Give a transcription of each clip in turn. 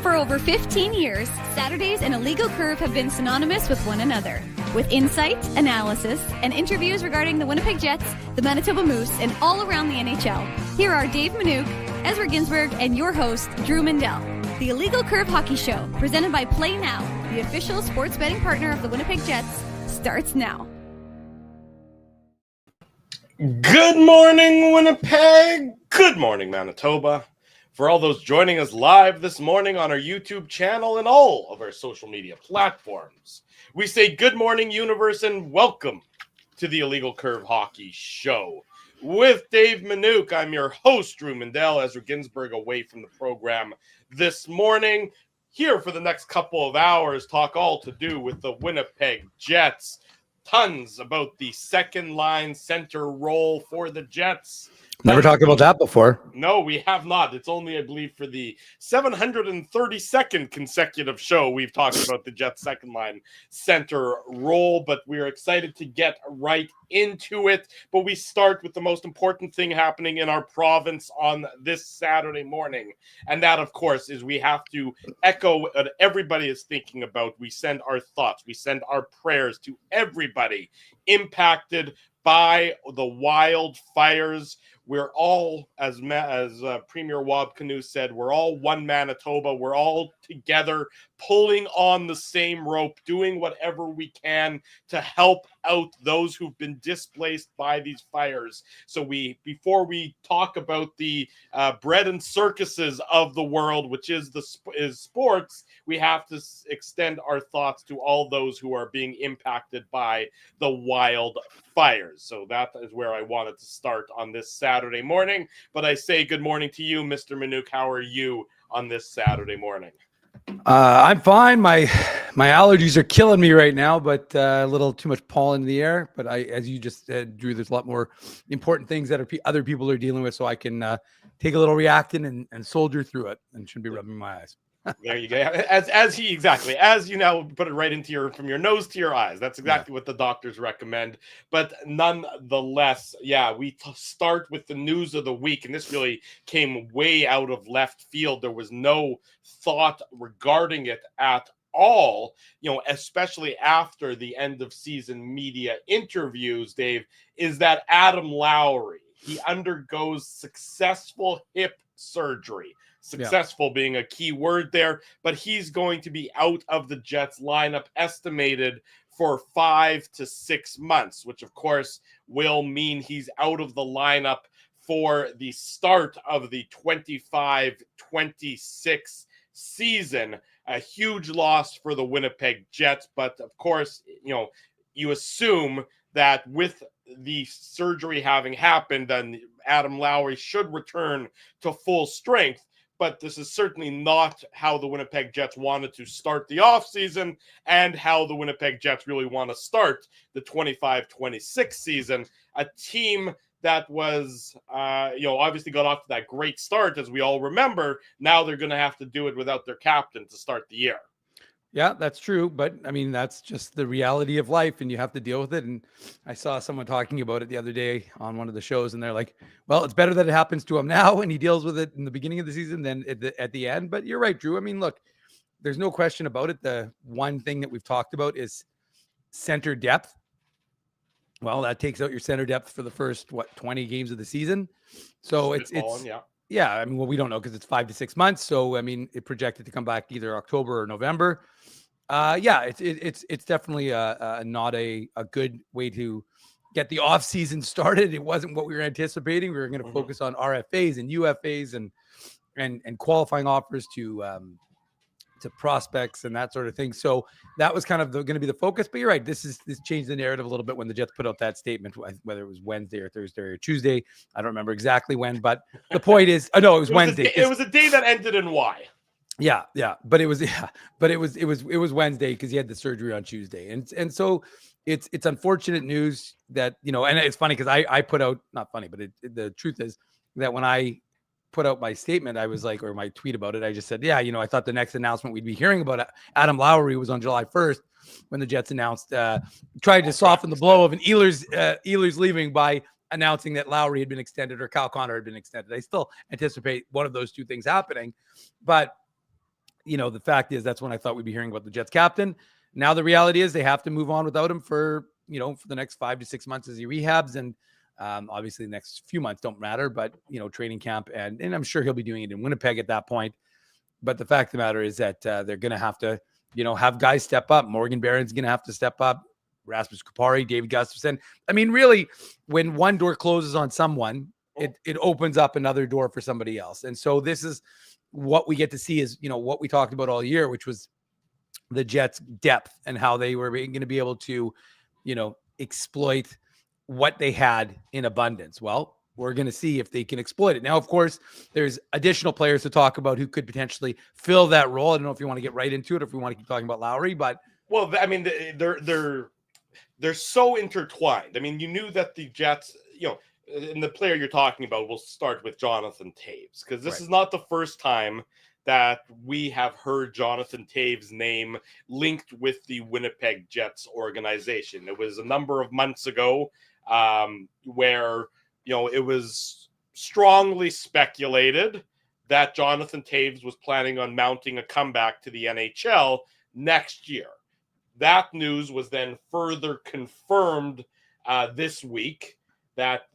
For over 15 years, Saturdays and A Legal Curve have been synonymous with one another. With insight, analysis, and interviews regarding the Winnipeg Jets, the Manitoba Moose, and all around the NHL, here are Dave Manouk, Ezra Ginsburg, and your host, Drew Mindell. The A Legal Curve Hockey Show, presented by Play Now, the official sports betting partner of the Winnipeg Jets, starts now. Good morning, Winnipeg. Good morning, Manitoba. For all those joining us live this morning on our YouTube channel and all of our social media platforms, we say good morning, universe, and welcome to the Illegal Curve Hockey Show. With Dave Manouk, I'm your host, Drew Mindell. Ezra Ginsburg away from the program this morning. Here for the next couple of hours, talk all to do with the Winnipeg Jets. Tons about the second line center role for the Jets. Never talked about that before. No, we have not. It's only, I believe, for the 732nd consecutive show we've talked about the Jets second line center role, but we're excited to get right into it. But we start with the most important thing happening in our province on this Saturday morning. And that, of course, is we have to echo what everybody is thinking about. We send our thoughts, we send our prayers to everybody impacted by the wildfires. We're all, as Premier Wab Canoe said, we're all one Manitoba. We're all together, pulling on the same rope, doing whatever we can to help out those who've been displaced by these fires. So before we talk about the bread and circuses of the world, which is sports, we have to extend our thoughts to all those who are being impacted by the wildfires. So that is where I wanted to start on this Saturday morning. But I say good morning to you, Mr. Manouk. How are you on this Saturday morning? I'm fine. My allergies are killing me right now, but a little too much pollen in the air. But as you just said, Drew, there's a lot more important things that other people are dealing with, so I can take a little Reactin and soldier through it, and shouldn't be rubbing my eyes. There you go. As you now put it right into from your nose to your eyes. That's exactly what the doctors recommend. But nonetheless, we start with the news of the week, and this really came way out of left field. There was no thought regarding it at all, especially after the end of season media interviews, Dave, is that Adam Lowry, he undergoes successful hip surgery. Successful being a key word there, but he's going to be out of the Jets lineup estimated for 5 to 6 months, which of course will mean he's out of the lineup for the start of the 25-26 season. A huge loss for the Winnipeg Jets, but of course, you assume that with the surgery having happened, then Adam Lowry should return to full strength. But this is certainly not how the Winnipeg Jets wanted to start the offseason and how the Winnipeg Jets really want to start the 25-26 season. A team that was, obviously got off to that great start, as we all remember. Now they're going to have to do it without their captain to start the year. Yeah, that's true. But I mean, that's just the reality of life, and you have to deal with it. And I saw someone talking about it the other day on one of the shows, and they're like, well, it's better that it happens to him now and he deals with it in the beginning of the season than at the end. But you're right, Drew. I mean, look, there's no question about it. The one thing that we've talked about is center depth. Well, that takes out your center depth for the first, 20 games of the season. So yeah, I mean, well, we don't know because it's 5 to 6 months. So, I mean, it projected to come back either October or November. It's definitely not a good way to get the off season started. It wasn't what we were anticipating. We were going to focus on RFAs and UFAs and qualifying offers to prospects and that sort of thing. So that was kind of going to be the focus. But you're right. This changed the narrative a little bit when the Jets put out that statement, whether it was Wednesday or Thursday or Tuesday. I don't remember exactly when, but the point is, it was Wednesday. It was a day that ended in Y. Yeah. But it was Wednesday because he had the surgery on Tuesday. And so it's unfortunate news that, and it's funny because I put out, not funny, but the truth is that when I put out my statement, I was like, or my tweet about it, I just said, I thought the next announcement we'd be hearing about Adam Lowry was on July 1st when the Jets announced, tried to soften the blow of an Ehlers leaving by announcing that Lowry had been extended or Kyle Connor had been extended. I still anticipate one of those two things happening, but the fact is that's when I thought we'd be hearing about the Jets captain. Now the reality is they have to move on without him for the next 5 to 6 months as he rehabs. And obviously the next few months don't matter, but training camp and I'm sure he'll be doing it in Winnipeg at that point. But the fact of the matter is that they're going to have to, have guys step up. Morgan Barron's going to have to step up. Rasmus Kupari, David Gustafsson. I mean, really, when one door closes on someone, it opens up another door for somebody else. And so this is what we get to see is, what we talked about all year, which was the Jets' depth and how they were going to be able to, exploit what they had in abundance. Well, we're going to see if they can exploit it. Now, of course, there's additional players to talk about who could potentially fill that role. I don't know if you want to get right into it or if we want to keep talking about Lowry, but well, I mean, they're so intertwined. I mean, you knew that the Jets, and the player you're talking about, will start with Jonathan Toews, because this is not the first time that we have heard Jonathan Toews' name linked with the Winnipeg Jets organization. It was a number of months ago where, it was strongly speculated that Jonathan Toews was planning on mounting a comeback to the NHL next year. That news was then further confirmed this week that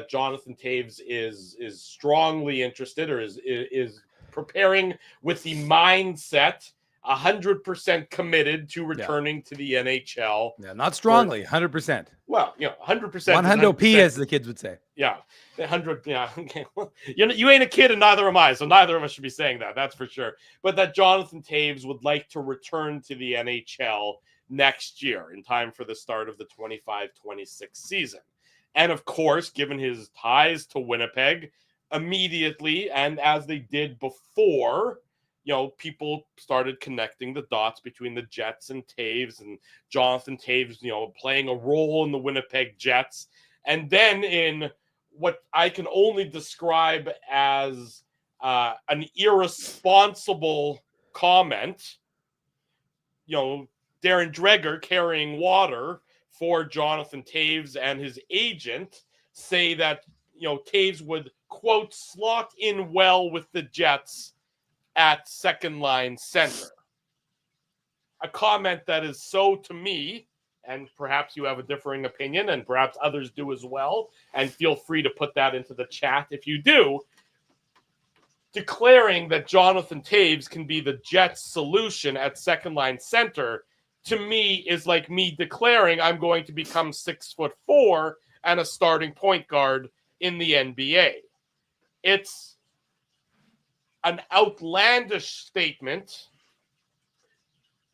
Jonathan Toews is strongly interested or is preparing with the mindset 100% committed to returning to the NHL. Yeah, not strongly, 100%. Well, 100%. 100p, as the kids would say. Yeah, 100. Yeah, okay. Well, you ain't a kid, and neither am I, so neither of us should be saying that. That's for sure. But that Jonathan Toews would like to return to the NHL next year in time for the start of the 25-26 season. And of course, given his ties to Winnipeg, immediately, and as they did before, people started connecting the dots between the Jets and Toews, and Jonathan Toews, playing a role in the Winnipeg Jets. And then in what I can only describe as an irresponsible comment, Darren Dreger carrying water for Jonathan Toews and his agent say that, Toews would, quote, slot in well with the Jets at second line center. A comment that is so, to me, and perhaps you have a differing opinion, and perhaps others do as well, and feel free to put that into the chat if you do, declaring that Jonathan Toews can be the Jets' solution at second line center, to me, is like me declaring I'm going to become 6'4" and a starting point guard in the NBA. It's an outlandish statement.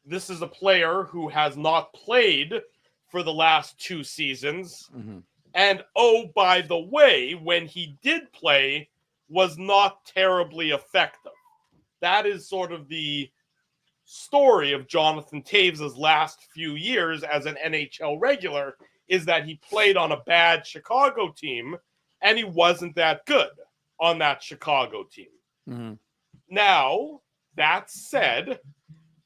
This is a player who has not played for the last 2 seasons. Mm-hmm. And oh, by the way, when he did play, was not terribly effective. That is sort of the story of Jonathan Toews' last few years as an NHL regular, is that he played on a bad Chicago team and he wasn't that good on that Chicago team. Mm-hmm. Now, that said,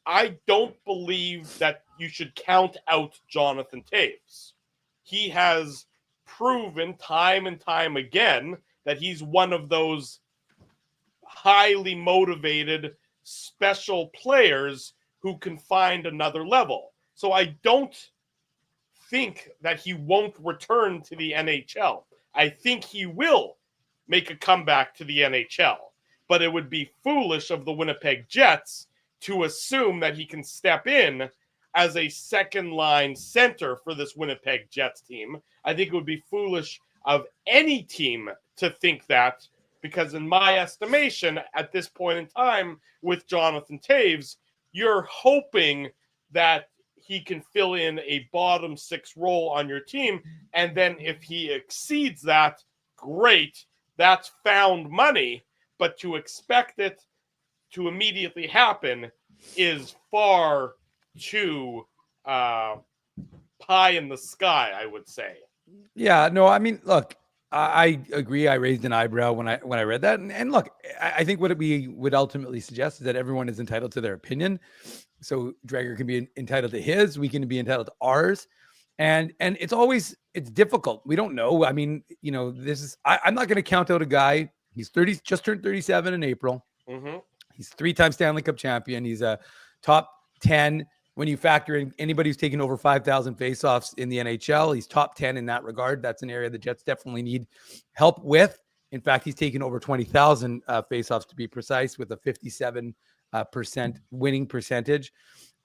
I don't believe that you should count out Jonathan Toews. He has proven time and time again that he's one of those highly motivated, special players who can find another level. So I don't think that he won't return to the NHL. I think he will make a comeback to the NHL. But it would be foolish of the Winnipeg Jets to assume that he can step in as a second-line center for this Winnipeg Jets team. I think it would be foolish of any team to think that, because in my estimation, at this point in time with Jonathan Toews, you're hoping that he can fill in a bottom 6 role on your team, and then if he exceeds that, great, that's found money. But to expect it to immediately happen is far too pie in the sky, I would say. Yeah, no, I mean, look, I agree. I raised an eyebrow when I read that. And look, I think what we would ultimately suggest is that everyone is entitled to their opinion. So Dreger can be entitled to his, we can be entitled to ours. And it's difficult. We don't know. I mean, I'm not going to count out a guy. He's just turned 37 in April. Mm-hmm. He's 3-time Stanley Cup champion. He's a top 10 when you factor in anybody who's taken over 5,000 faceoffs in the NHL. He's top 10 in that regard. That's an area the Jets definitely need help with. In fact, he's taken over 20,000 faceoffs to be precise, with a 57% winning percentage.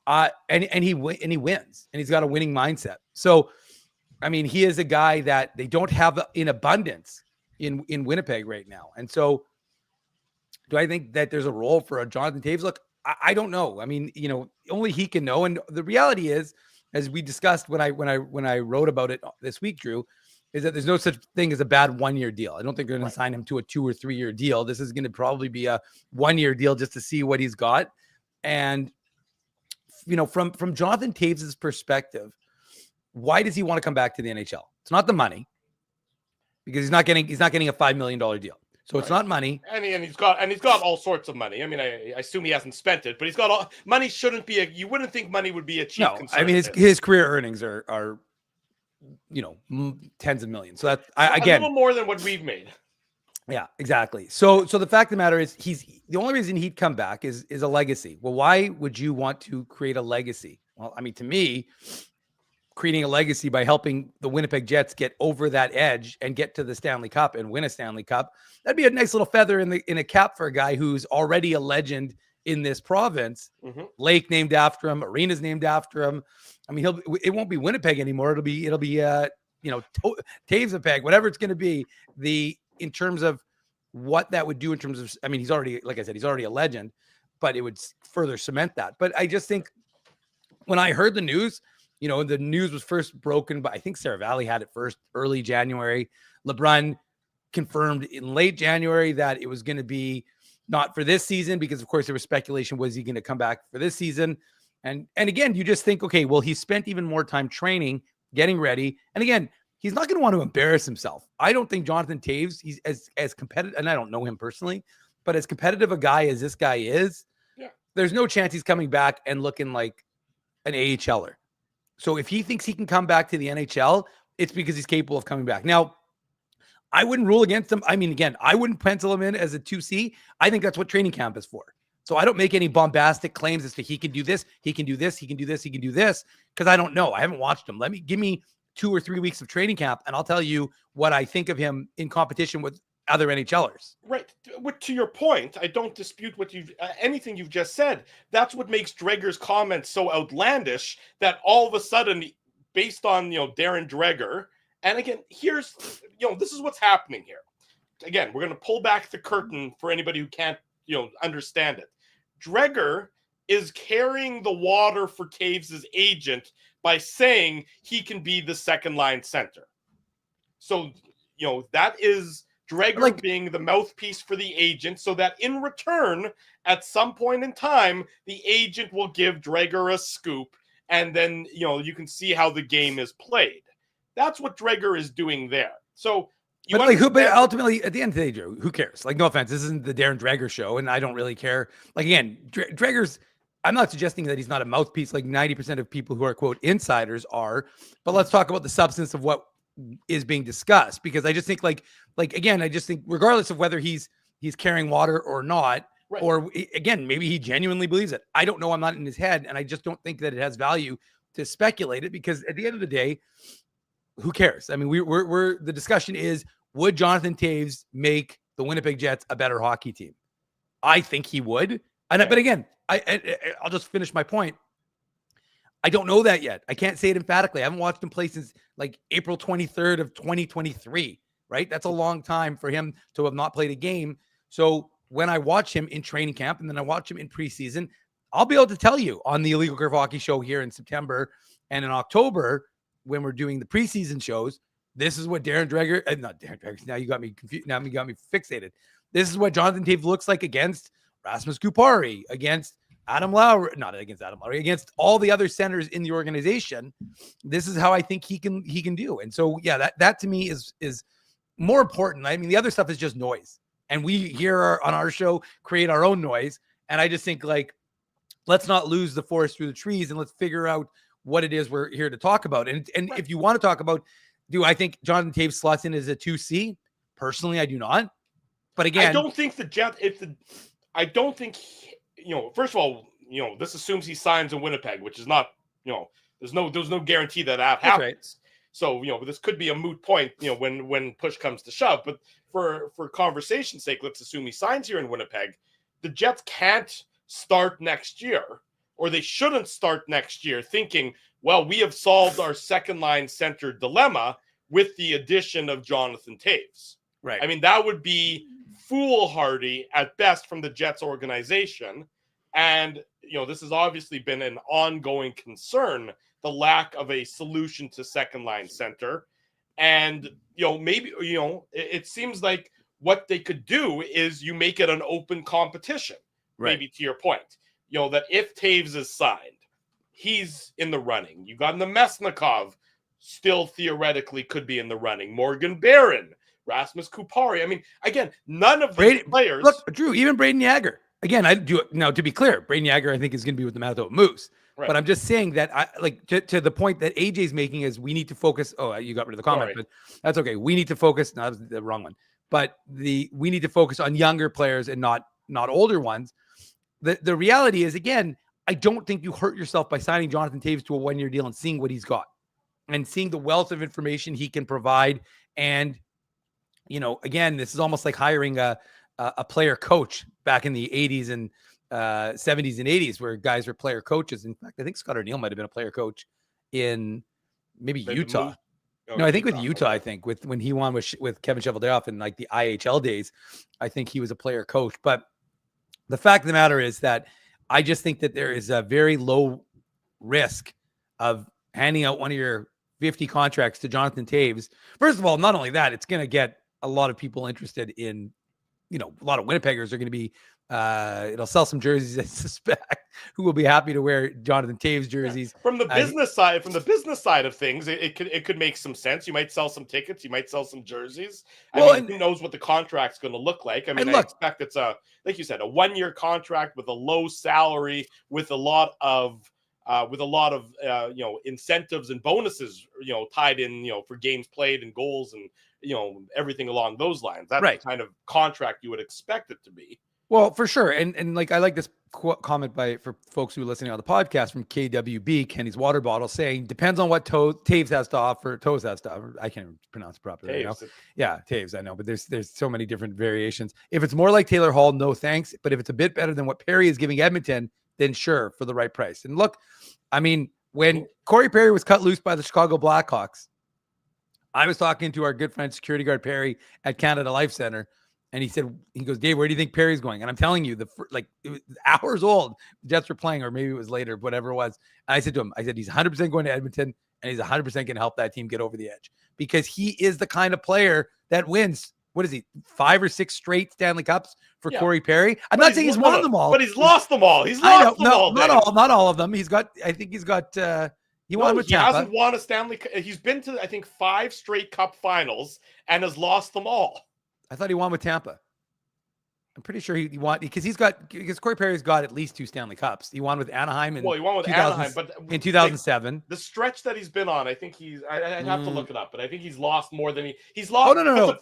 And he wins, and he's got a winning mindset. So, I mean, he is a guy that they don't have in abundance in Winnipeg right now. And so, do I think that there's a role for a Jonathan Toews? Look, I don't know. I mean, only he can know. And the reality is, as we discussed when I wrote about it this week, Drew, is that there's no such thing as a bad 1-year deal. I don't think they're going to sign him to a 2 or 3 year deal. This is going to probably be a 1-year deal just to see what he's got. And from Jonathan Toews' perspective, why does he want to come back to the NHL? It's not the money, because he's not getting a $5 million deal. So it's not money. And he's got all sorts of money. I mean, I assume he hasn't spent it, but he's got all money. Shouldn't be you wouldn't think money would be a cheap concern. I mean, his career earnings are tens of millions. So that's again a little more than what we've made. Yeah, exactly. So the fact of the matter is, the only reason he'd come back is a legacy. Well, why would you want to create a legacy? Well, I mean, to me, creating a legacy by helping the Winnipeg Jets get over that edge and get to the Stanley Cup and win a Stanley Cup, that'd be a nice little feather in a cap for a guy who's already a legend in this province. Mm-hmm. Lake named after him, arena's named after him. I mean, it won't be Winnipeg anymore. It'll be Toews-Winnipeg, whatever it's going to be. In terms of what that would do in terms of, I mean, he's already, like I said, he's already a legend, but it would further cement that. But I just think when I heard the news, the news was first broken, but I think Sarah Valley had it first early January. LeBrun confirmed in late January that it was going to be not for this season, because of course there was speculation, was he going to come back for this season? And again, you just think, okay, well, he spent even more time training, getting ready. And again, he's not going to want to embarrass himself. I don't think Jonathan Toews, he's as competitive, and I don't know him personally, but as competitive a guy as this guy is, there's no chance he's coming back and looking like an AHLer. So if he thinks he can come back to the NHL, it's because he's capable of coming back. Now, I wouldn't rule against him. I mean, again, I wouldn't pencil him in as a 2C. I think that's what training camp is for. So I don't make any bombastic claims as to he can do this, he can do this, he can do this, he can do this, because I don't know. I haven't watched him. Give me 2 or 3 weeks of training camp, and I'll tell you what I think of him in competition with other NHLers. Right. To your point, I don't dispute what anything you've just said. That's what makes Dreger's comments so outlandish, that all of a sudden, based on, Darren Dreger, and again, here's, this is what's happening here. Again, we're going to pull back the curtain for anybody who can't, understand it. Dreger is carrying the water for Toews' agent by saying he can be the second line center. So, that is Dreger being the mouthpiece for the agent, so that in return, at some point in time, the agent will give Dreger a scoop, and then, you can see how the game is played. That's what Dreger is doing there. So, but ultimately, at the end of the day, Drew, who cares? No offense, this isn't the Darren Dreger show, and I don't really care. Again, Dreger's, I'm not suggesting that he's not a mouthpiece like 90% of people who are, quote, insiders are, but let's talk about the substance of what is being discussed, because I just think again, I just think regardless of whether he's carrying water or not, right, or again, maybe he genuinely believes it. I don't know. I'm not in his head, and I just don't think that it has value to speculate it, because at the end of the day, who cares? I mean, we're the discussion is, would Jonathan Toews make the Winnipeg Jets a better hockey team? I think he would. But again, I'll just finish my point. I don't know that yet. I can't say it emphatically. I haven't watched him play since April 23rd of 2023, right? That's a long time for him to have not played a game. So when I watch him in training camp and then I watch him in preseason, I'll be able to tell you on the Illegal Curve Hockey Show here in September and in October, when we're doing the preseason shows, this is what Darren Dreger, not Darren Dreger, now you got me confused, now you got me fixated. This is what Jonathan Toews looks like against Rasmus Kupari, against Adam Lowry, not against Adam Lowry, against all the other centers in the organization. This is how I think he can do. And so, yeah, that to me is more important. I mean, the other stuff is just noise. And we here on our show create our own noise. And I just think let's not lose the forest through the trees, and let's figure out what it is we're here to talk about. And right, if you want to talk about, do I think Jonathan Toews slots in as a 2C? Personally, I do not. But again, I don't think the Jets, I don't think, first of all, this assumes he signs in Winnipeg, which is not, there's no guarantee that happens. Right. So, this could be a moot point, when push comes to shove. But for conversation's sake, let's assume he signs here in Winnipeg. The Jets can't start next year, or they shouldn't start next year thinking, well, we have solved our second line center dilemma with the addition of Jonathan Toews. Right. I mean, that would be foolhardy at best from the Jets organization. And, this has obviously been an ongoing concern, the lack of a solution to second line center. And, maybe, it seems like what they could do is you make it an open competition, right. Maybe to your point, that if Toews is signed, he's in the running. You got Nemesnikov still theoretically could be in the running. Morgan Barron, Rasmus Kupari. I mean, again, none of these players. Look, Drew, even Braden Yager. Again, I do now. To be clear, Braden Yager, I think, is going to be with the Manitoba Moose. Right. But I'm just saying that to the point that AJ's making is we need to focus. Oh, you got rid of the comment, but that's okay. We need to focus. No, that was the wrong one. But we need to focus on younger players and not older ones. The reality is, again, I don't think you hurt yourself by signing Jonathan Toews to a 1-year deal and seeing what he's got and seeing the wealth of information he can provide. And, again, this is almost like hiring a player coach back in the 80s and 70s and 80s where guys were player coaches. In fact, I think Scott O'Neill might have been a player coach in maybe Utah. No, I think with Utah, I think when he won with Kevin Cheveldayoff in like the IHL days, I think he was a player coach. But the fact of the matter is that I just think that there is a very low risk of handing out one of your 50 contracts to Jonathan Toews. First of all, not only that, it's going to get a lot of people interested in, a lot of Winnipeggers are going to be, it'll sell some jerseys, I suspect, who will be happy to wear Jonathan Toews jerseys. From the business side of things, it could make some sense. You might sell some tickets, you might sell some jerseys. Who knows what the contract's going to look like? I mean, I expect it's like you said, a 1-year contract with a low salary, with a lot of incentives and bonuses, tied in, for games played and goals and, everything along those lines. That's the kind of contract you would expect it to be. Well, for sure. And like, I like this comment for folks who are listening on the podcast from KWB, Kenny's Water Bottle, saying, depends on what Toews has to offer. I can't even pronounce it properly. Right now. Yeah, Toews, I know, but there's so many different variations. If it's more like Taylor Hall, no thanks. But if it's a bit better than what Perry is giving Edmonton, then sure, for the right price. And look, I mean, when Corey Perry was cut loose by the Chicago Blackhawks, I was talking to our good friend security guard Perry at Canada Life Center, and he goes, Dave, where do you think Perry's going? And I'm telling you, it was hours old. The Jets were playing, or maybe it was later, whatever it was. And I said to him, he's 100% going to Edmonton, and he's 100% going to help that team get over the edge because he is the kind of player that wins. What is he? 5 or 6 straight Stanley Cups for Corey Perry. I'm not saying he's won them all, but he's lost them all. He's lost them all. Not all of them. He won with Tampa. He hasn't won a Stanley Cup. He's been to, I think, 5 straight Cup finals and has lost them all. I thought he won with Tampa. I'm pretty sure he won because Corey Perry's got at least 2 Stanley Cups. He won with Anaheim he won with Anaheim, but in 2007. The stretch that he's been on, I think I'd have to look it up, but I think he's lost more than he's lost. Oh, no.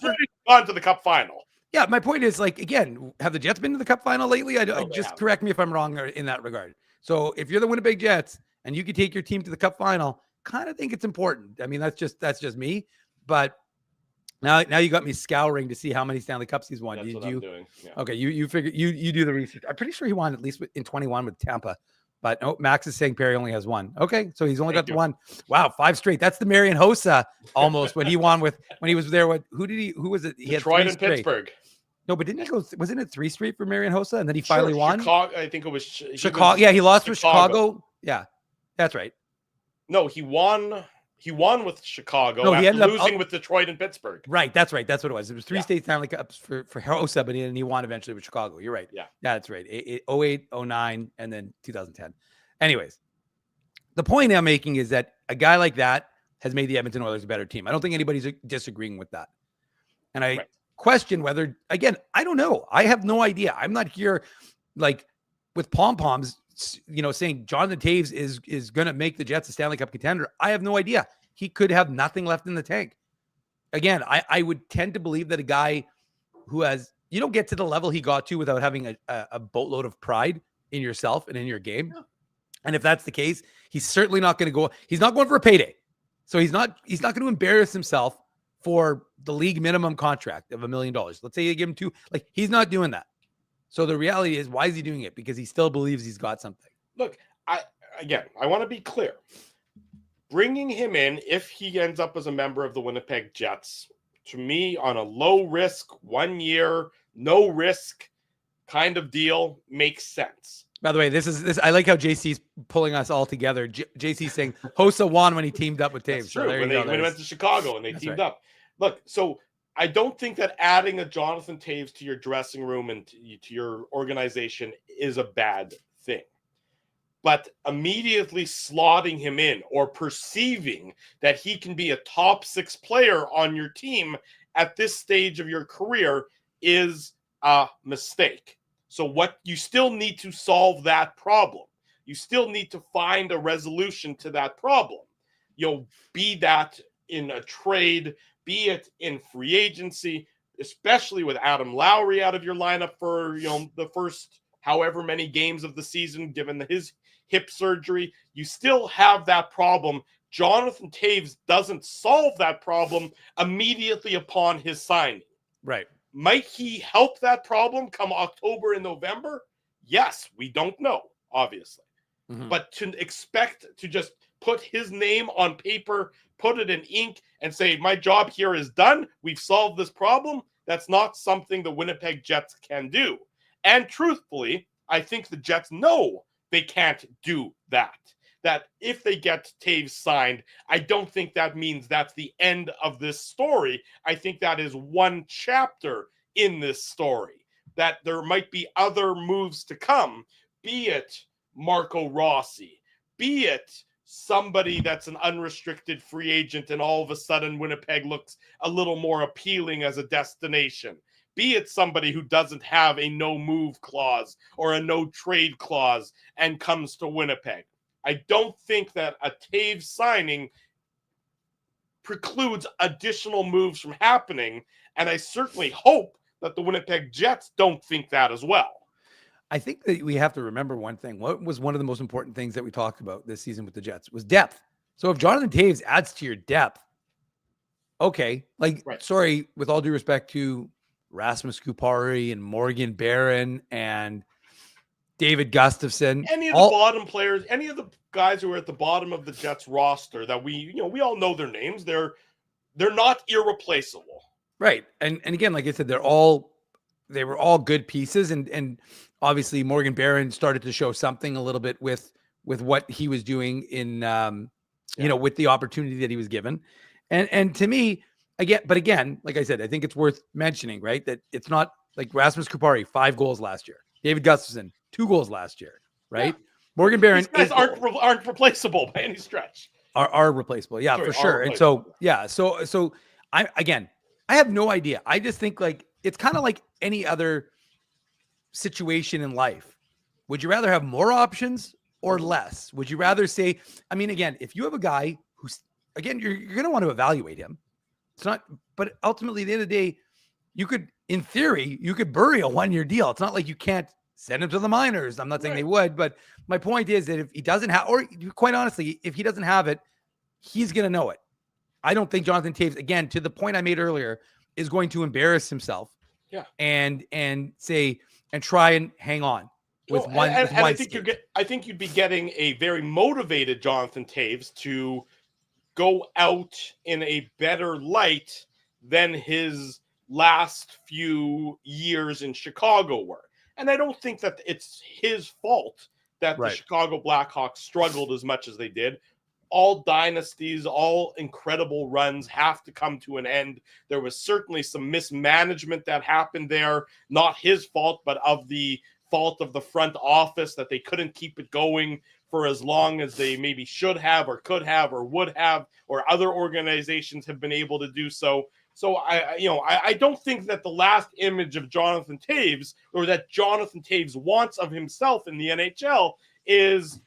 Gone to the Cup final. Yeah, my point is, like, again, have the Jets been to the Cup final lately? Just correct me if I'm wrong in that regard. So if you're the Winnipeg Jets and you could take your team to the Cup final, kind of think it's important. I mean, that's just me, but now you got me scouring to see how many Stanley Cups he's won. That's what I'm doing. Yeah. Okay, you figure you do the research. I'm pretty sure he won at least in 21 with Tampa, but Max is saying Perry only has 1. Okay, so he's only got the 1. Wow, 5 straight. That's the Marian Hossa almost when he won when he was there. Who was it? He Detroit and Pittsburgh. No, but didn't it go? Wasn't it 3 straight for Marian Hossa, and then he finally won? Chicago, I think it was Chicago. Yeah, he lost with Chicago. Yeah, that's right. No, he won. He won with Chicago. No, he ended up losing with Detroit and Pittsburgh. Right, that's right. That's what it was. It was 3 state Stanley Cups for Hossa, but he won eventually with Chicago. You're right. Yeah, that's right. 08, 09, and then 2010. Anyways, the point I'm making is that a guy like that has made the Edmonton Oilers a better team. I don't think anybody's disagreeing with that. And I question whether, again, I don't know. I have no idea. I'm not here like with pom-poms, saying Jonathan Toews is going to make the Jets a Stanley Cup contender. I have no idea. He could have nothing left in the tank. Again, I would tend to believe that a guy who has you don't get to the level he got to without having a boatload of pride in yourself and in your game. Yeah. And if that's the case, he's certainly not going to go. He's not going for a payday. So he's not going to embarrass himself for the league minimum contract of $1 million. Let's say you give him two. Like, he's not doing that. So the reality is, why is he doing it? Because he still believes he's got something. Look, I want to be clear. Bringing him in, if he ends up as a member of the Winnipeg Jets, to me, on a low risk, 1 year, no risk kind of deal, makes sense. By the way, this I like how JC's pulling us all together. JC's saying Hossa won when he teamed up with Toews. That's true. When they went to Chicago and they teamed up. Look, so I don't think that adding a Jonathan Toews to your dressing room and to your organization is a bad thing. But immediately slotting him in or perceiving that he can be a top 6 player on your team at this stage of your career is a mistake. So what you still need to solve that problem. You still need to find a resolution to that problem. Be that in a trade, be it in free agency, especially with Adam Lowry out of your lineup for the first however many games of the season, given his hip surgery. You still have that problem. Jonathan Toews doesn't solve that problem immediately upon his signing. Right. Might he help that problem come October and November? Yes, we don't know, obviously. Mm-hmm. But to expect to just put his name on paper, put it in ink, and say, my job here is done, we've solved this problem, that's not something the Winnipeg Jets can do. And truthfully, I think the Jets know they can't do that. That if they get Toews signed, I don't think that means that's the end of this story. I think that is one chapter in this story, that there might be other moves to come, be it Marco Rossi, be it somebody that's an unrestricted free agent and all of a sudden Winnipeg looks a little more appealing as a destination. Be it somebody who doesn't have a no-move clause or a no-trade clause and comes to Winnipeg. I don't think that a Toews signing precludes additional moves from happening, and I certainly hope that the Winnipeg Jets don't think that as well. I think that we have to remember one thing. What was one of the most important things that we talked about this season with the Jets was depth. So if Jonathan Toews adds to your depth, okay, sorry, with all due respect to Rasmus Kupari and Morgan Barron and David Gustafson, any of the bottom players, any of the guys who are at the bottom of the Jets roster that we all know their names. They're not irreplaceable, right? And again, like I said, they were all good pieces, and obviously Morgan Barron started to show something a little bit with what he was doing in with the opportunity that he was given, and to me, again, like I said, I think it's worth mentioning, right, that it's not like Rasmus Kupari 5 goals last year, David Gustafson 2 goals last year, right? Yeah. Morgan Barron aren't replaceable by any stretch. Are replaceable, yeah, for sure. And so I have no idea. I just think like it's kind of like any other situation in life. Would you rather have more options or less? Would you rather say, I mean, again, if you have a guy who's, again, you're going to want to evaluate him. It's not, but ultimately, at the end of the day, in theory, you could bury a 1-year deal. It's not like you can't send him to the minors. I'm not saying they would, but my point is that if he doesn't have, or quite honestly, if he doesn't have it, he's going to know it. I don't think Jonathan Toews, again, to the point I made earlier, is going to embarrass himself. Yeah. And say, and try and hang on with one. I think you'd be getting a very motivated Jonathan Toews to go out in a better light than his last few years in Chicago were. And I don't think that it's his fault that the Chicago Blackhawks struggled as much as they did. All dynasties, all incredible runs have to come to an end. There was certainly some mismanagement that happened there. Not his fault, but of the fault of the front office, that they couldn't keep it going for as long as they maybe should have or could have or would have, or other organizations have been able to do so. So I don't think that the last image of Jonathan Toews, or that Jonathan Toews wants of himself in the NHL, is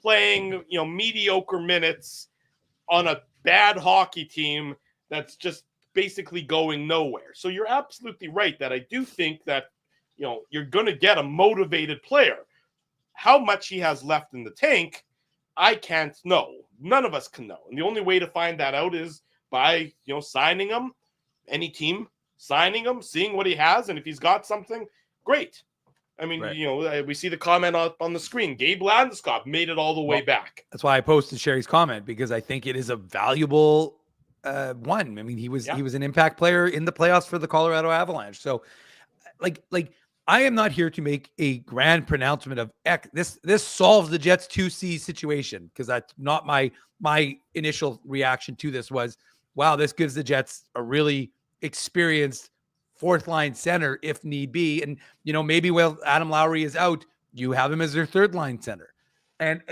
playing mediocre minutes on a bad hockey team that's just basically going nowhere. So you're absolutely right that I do think that, you're going to get a motivated player. How much he has left in the tank, I can't know. None of us can know. And the only way to find that out is by, signing him, any team signing him, seeing what he has. And if he's got something, great. I mean, right. We see the comment up on the screen. Gabe Landeskog made it all the way back. That's why I posted Sherry's comment, because I think it is a valuable one. I mean, he was an impact player in the playoffs for the Colorado Avalanche. So like I am not here to make a grand pronouncement of this solves the Jets 2C situation, because that's not my initial reaction to this was, wow, this gives the Jets a really experienced fourth line center if need be. And, maybe while Adam Lowry is out, you have him as their third line center. And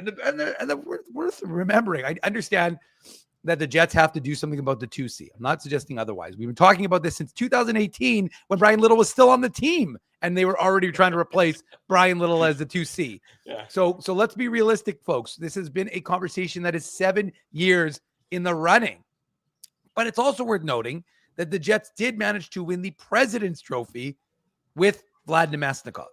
worth remembering, I understand that the Jets have to do something about the 2C. I'm not suggesting otherwise. We've been talking about this since 2018 when Brian Little was still on the team and they were already trying to replace Brian Little as the 2C. Yeah. So let's be realistic, folks. This has been a conversation that is 7 years in the running. But it's also worth noting that the Jets did manage to win the President's Trophy with Vlad Nemesnikov.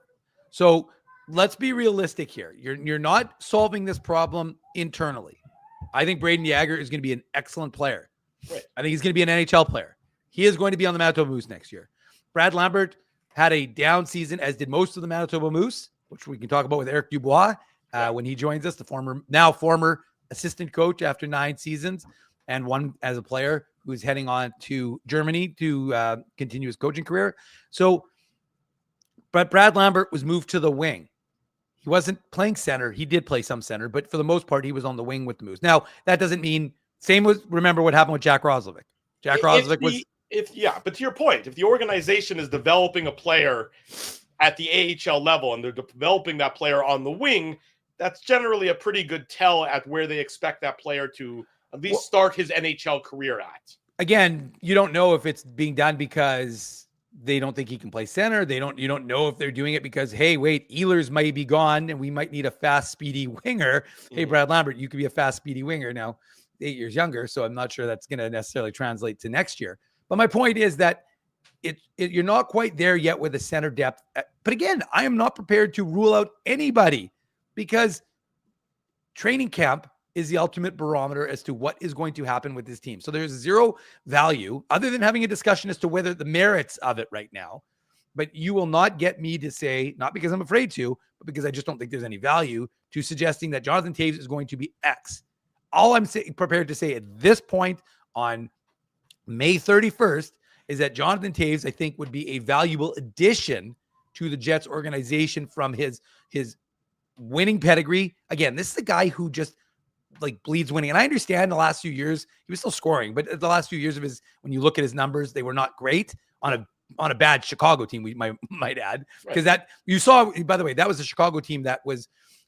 So let's be realistic here. You're not solving this problem internally. I think Braden Yager is going to be an excellent player. Right. I think he's going to be an NHL player. He is going to be on the Manitoba Moose next year. Brad Lambert had a down season, as did most of the Manitoba Moose, which we can talk about with Eric Dubois when he joins us, the former assistant coach after 9 seasons, and one as a player who's heading on to Germany to continue his coaching career. So, but Brad Lambert was moved to the wing. He wasn't playing center. He did play some center, but for the most part, he was on the wing with the Moose. Now, that doesn't mean remember what happened with Jack Roslovic. Jack Roslovic was... but to your point, if the organization is developing a player at the AHL level and they're developing that player on the wing, that's generally a pretty good tell at where they expect that player to at least start his NHL career at. Again, you don't know if it's being done because they don't think he can play center. You don't know if they're doing it because, hey, wait, Ehlers might be gone and we might need a fast, speedy winger. Mm-hmm. Hey, Brad Lambert, you could be a fast, speedy winger now, 8 years younger. So I'm not sure that's going to necessarily translate to next year. But my point is that you're not quite there yet with the center depth. But again, I am not prepared to rule out anybody because training camp is the ultimate barometer as to what is going to happen with this team. So there's zero value other than having a discussion as to whether the merits of it right now. But you will not get me to say, not because I'm afraid to, but because I just don't think there's any value to suggesting that Jonathan Toews is going to be X. All I'm prepared to say at this point on May 31st is that Jonathan Toews, I think, would be a valuable addition to the Jets organization from his winning pedigree. Again, this is a guy who just bleeds winning. And I understand the last few years, he was still scoring, but the last few years of when you look at his numbers, they were not great on a bad Chicago team, we might add. Because that you saw, by the way, that was a Chicago team that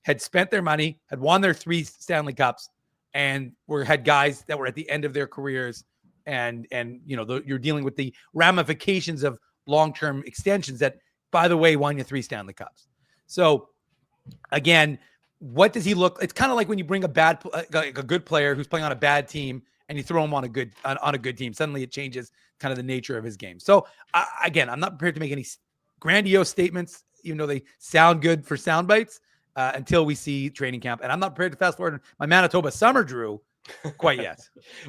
had spent their money, had won their 3 Stanley Cups, and had guys that were at the end of their careers. And you're dealing with the ramifications of long-term extensions that, by the way, won you 3 Stanley Cups. So again, what does he look? It's kind of like when you bring a good player who's playing on a bad team and you throw him on a good team. Suddenly it changes kind of the nature of his game. So again, I'm not prepared to make any grandiose statements, even though they sound good for sound bites until we see training camp. And I'm not prepared to fast forward my Manitoba summer, Drew, quite yet.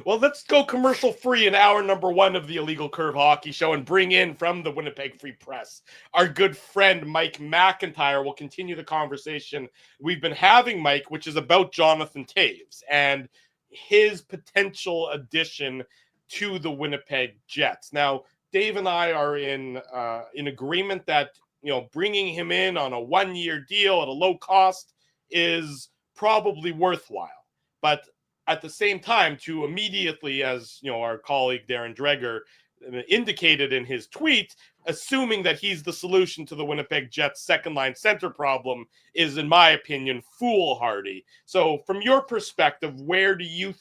Well, let's go commercial free in hour number 1 of the Illegal Curve Hockey Show and bring in from the Winnipeg Free Press our good friend Mike McIntyre. We'll continue the conversation we've been having, Mike, which is about Jonathan Toews and his potential addition to the Winnipeg Jets. Now, Dave and I are in agreement that bringing him in on a 1-year deal at a low cost is probably worthwhile, but at the same time, to immediately, as our colleague Darren Dreger indicated in his tweet, assuming that he's the solution to the Winnipeg Jets second line center problem is, in my opinion, foolhardy. So from your perspective, where do you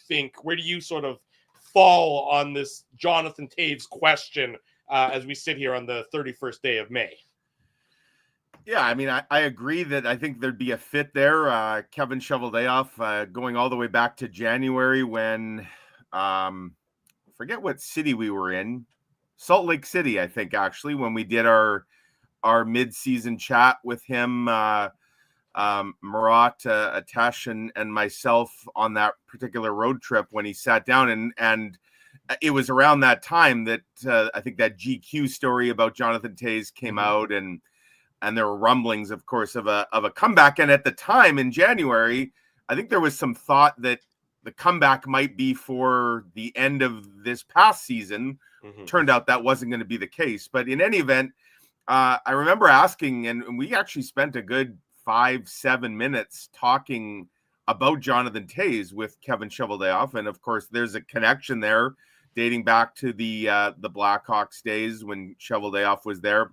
sort of fall on this Jonathan Toews question as we sit here on the 31st day of May? Yeah, I mean, I agree that I think there'd be a fit there. Kevin Cheveldayoff going all the way back to January when, I forget what city we were in, Salt Lake City, I think, actually, when we did our mid-season chat with him, Murat, Atesh, and myself on that particular road trip when he sat down. And it was around that time that I think that GQ story about Jonathan Toews came out, and there were rumblings, of course, of a comeback. And at the time in January, I think there was some thought that the comeback might be for the end of this past season. Turned out that wasn't going to be the case. But in any event, I remember asking, and we actually spent a good 5-7 minutes talking about Jonathan Toews with Kevin Cheveldayoff. And of course, there's a connection there dating back to the Blackhawks days when Cheveldayoff was there.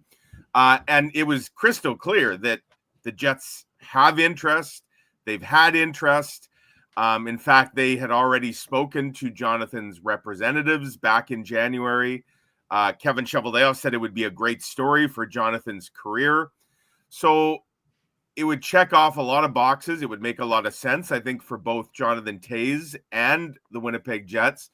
And it was crystal clear that the Jets have interest. They've had interest. In fact, they had already spoken to Jonathan's representatives back in January. Kevin Cheveldayoff said it would be a great story for Jonathan's career. So it would check off a lot of boxes. It would make a lot of sense, I think, for both Jonathan Toews and the Winnipeg Jets.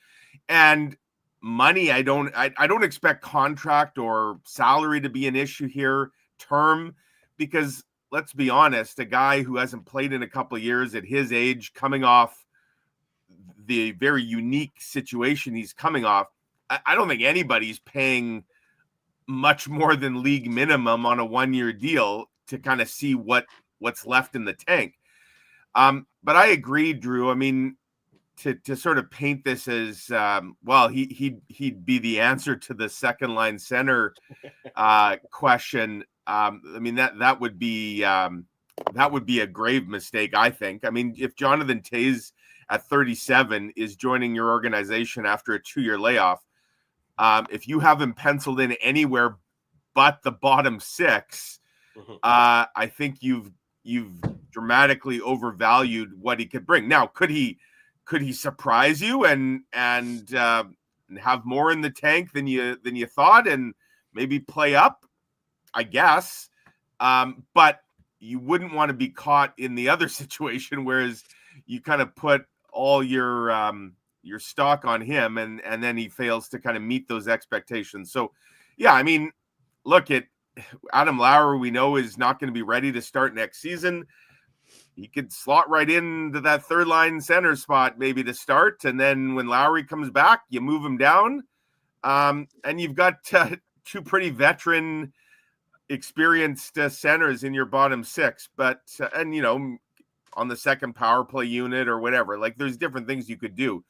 And money, I don't expect contract or salary to be an issue here, term, because let's be honest, a guy who hasn't played in a couple of years at his age, coming off the very unique situation he's coming off, I don't think anybody's paying much more than league minimum on a 1-year deal to kind of see what's left in the tank. But I agree, Drew. I mean, to sort of paint this as well, he'd be the answer to the second line center question. I mean, that would be a grave mistake, I think. I mean, if Jonathan Toews at 37 is joining your organization after a 2-year layoff, if you have him penciled in anywhere but the bottom 6, I think you've dramatically overvalued what he could bring. Now, could he surprise you and have more in the tank than you thought, and maybe play up? I guess, but you wouldn't want to be caught in the other situation, whereas you kind of put all your stock on him, and then he fails to kind of meet those expectations. So, yeah, I mean, look at Adam Lowry. We know is not going to be ready to start next season. He could slot right into that third line center spot maybe to start, and then when Lowry comes back, you move him down, and you've got two pretty veteran, experienced centers in your bottom 6, but and on the second power play unit or whatever, like there's different things you could do.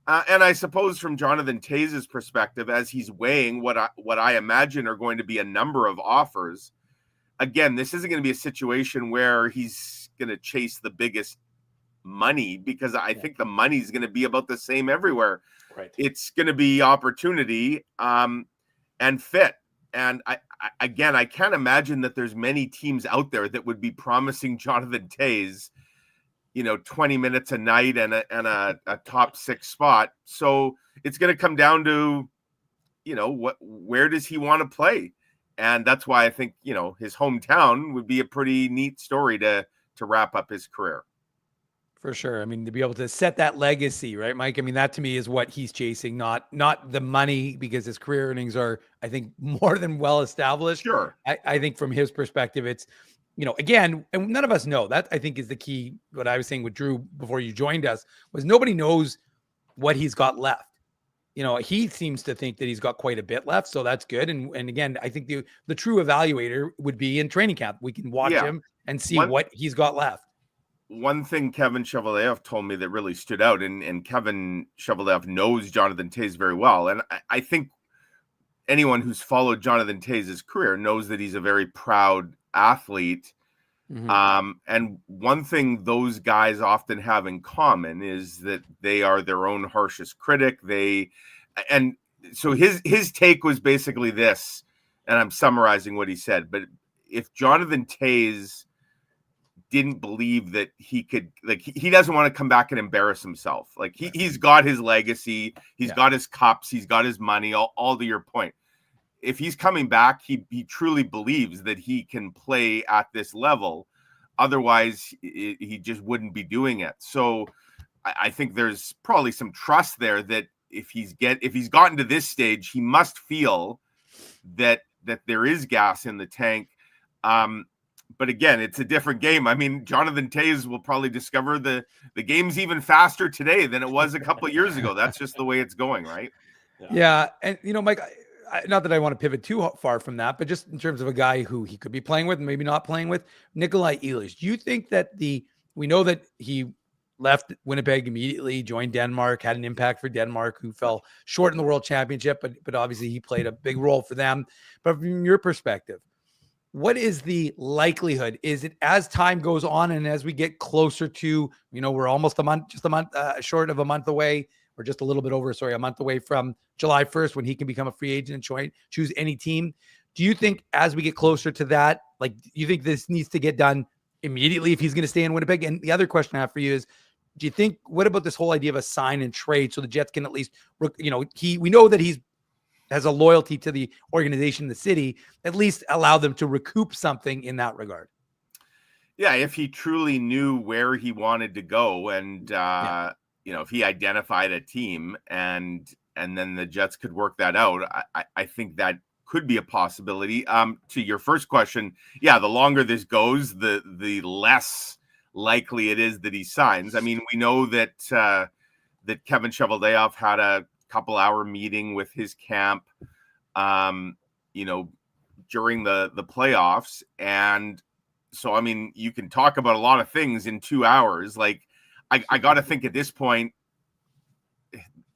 And I suppose from Jonathan Toews' perspective, as he's weighing what I imagine are going to be a number of offers, again, this isn't going to be a situation where he's going to chase the biggest money, because I think the money's going to be about the same everywhere. Right. It's going to be opportunity and fit. And I can't imagine that there's many teams out there that would be promising Jonathan Toews, 20 minutes a night and a top 6 spot. So it's going to come down to, where does he want to play? And that's why I think, his hometown would be a pretty neat story to wrap up his career. For sure. I mean, to be able to set that legacy, right, Mike? I mean, that to me is what he's chasing, not the money, because his career earnings are, I think, more than well established. Sure. I think from his perspective, it's, again, and none of us know. That, I think, is the key. What I was saying with Drew before you joined us was nobody knows what he's got left. He seems to think that he's got quite a bit left, so that's good. And again, I think the true evaluator would be in training camp. We can watch him and see what he's got left. One thing Kevin Cheveldayoff told me that really stood out, and Kevin Cheveldayoff knows Jonathan Toews very well. And I think anyone who's followed Jonathan Toews' career knows that he's a very proud athlete. And one thing those guys often have in common is that they are their own harshest critic. And so his take was basically this, and I'm summarizing what he said, but if Jonathan Toews didn't believe that he could, like, he doesn't want to come back and embarrass himself. Like he's got his legacy, he's got his cups, he's got his money, all to your point. If he's coming back, he truly believes that he can play at this level. Otherwise, he just wouldn't be doing it. So I think there's probably some trust there that if he's gotten to this stage, he must feel that there is gas in the tank. But again, it's a different game. I mean, Jonathan Toews will probably discover the game's even faster today than it was a couple of years ago. That's just the way it's going, right? Yeah. And, Mike, not that I want to pivot too far from that, but just in terms of a guy who he could be playing with and maybe not playing with, Nikolai Ehlers. Do you think that we know that he left Winnipeg immediately, joined Denmark, had an impact for Denmark, who fell short in the World Championship, but obviously he played a big role for them. But from your perspective, what is the likelihood? Is it as time goes on and as we get closer to, we're almost just a month short of a month away, or just a little bit over, a month away from July 1st when he can become a free agent and choose any team. Do you think as we get closer to that, do you think this needs to get done immediately if he's going to stay in Winnipeg? And the other question I have for you is, do you think, what about this whole idea of a sign and trade so the Jets can at least, we know that he's has a loyalty to the organization, the city, at least allow them to recoup something in that regard? Yeah, if he truly knew where he wanted to go and, if he identified a team and then the Jets could work that out, I think that could be a possibility. To your first question, the longer this goes, the less likely it is that he signs. I mean, we know that Kevin Cheveldayoff had a couple-hour meeting with his camp, during the playoffs. And so, I mean, you can talk about a lot of things in 2 hours. Like, I got to think at this point,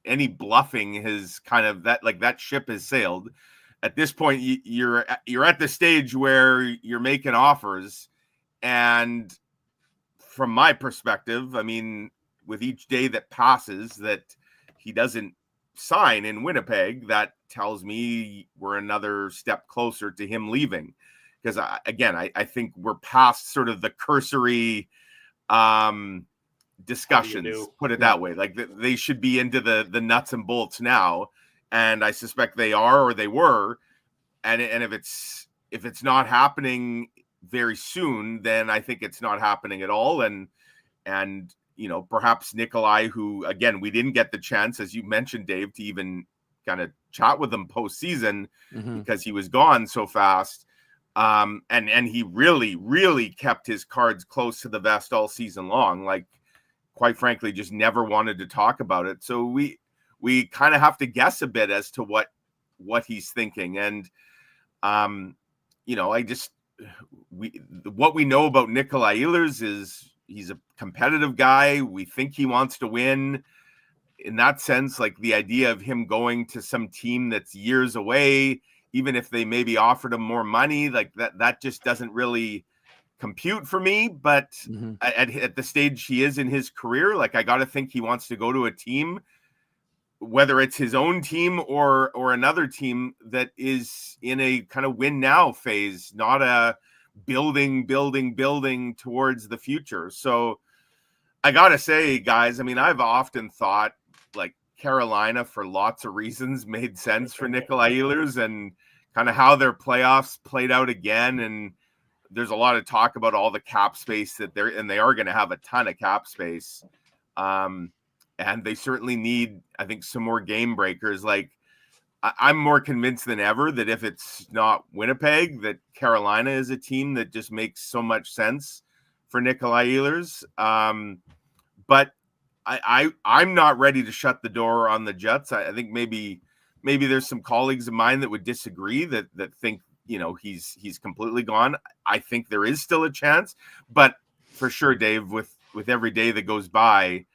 any bluffing has kind of that ship has sailed. At this point, you're at the stage where you're making offers. And from my perspective, I mean, with each day that passes that he doesn't sign in Winnipeg, that tells me we're another step closer to him leaving. Because I think we're past sort of the cursory discussions, put it that way. Like they should be into the nuts and bolts now, and I suspect they are, or they were. And if it's not happening very soon, then I think it's not happening at all. And perhaps Nikolai, who again we didn't get the chance, as you mentioned, Dave, to even kind of chat with him postseason because he was gone so fast. And he really, really kept his cards close to the vest all season long. Like, quite frankly, just never wanted to talk about it. So we kind of have to guess a bit as to what he's thinking. And, what we know about Nikolai Ehlers is he's a competitive guy. We think he wants to win. In that sense, like the idea of him going to some team that's years away, even if they maybe offered him more money, like that just doesn't really compute for me. But at the stage he is in his career, like I got to think he wants to go to a team, whether it's his own team or another team that is in a kind of win now phase, not a building towards the future. So I got to say, guys, I mean, I've often thought like Carolina, for lots of reasons, made sense for Nikolai Ehlers, and kind of how their playoffs played out again. And there's a lot of talk about all the cap space that they are going to have a ton of cap space. And they certainly need, I think, some more game breakers. Like I'm more convinced than ever that if it's not Winnipeg, that Carolina is a team that just makes so much sense for Nikolai Ehlers. But I'm not ready to shut the door on the Jets. I think maybe there's some colleagues of mine that would disagree that think, he's completely gone. I think there is still a chance, but for sure, Dave, with every day that goes by,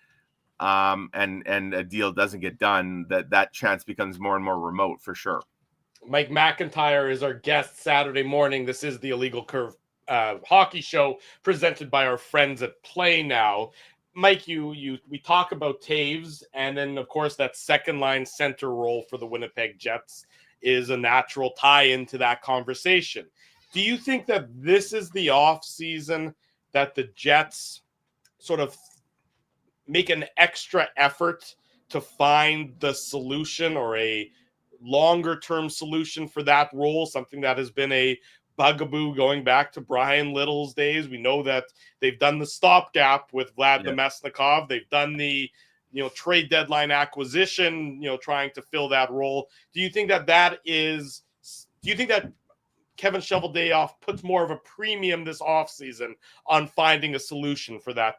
and a deal doesn't get done, that chance becomes more and more remote for sure. Mike McIntyre is our guest Saturday morning. This is the Illegal Curve hockey show presented by our friends at Play Now. Mike, we talk about Toews, and then of course that second line center role for the Winnipeg Jets is a natural tie into that conversation. Do you think that this is the off season that the Jets sort of make an extra effort to find the solution or a longer term solution for that role, something that has been a bugaboo going back to Brian Little's days? We know that they've done the stopgap with Vlad Nemesnikov. They've done the trade deadline acquisition, trying to fill that role. Do you think that Kevin Cheveldayoff puts more of a premium this offseason on finding a solution for that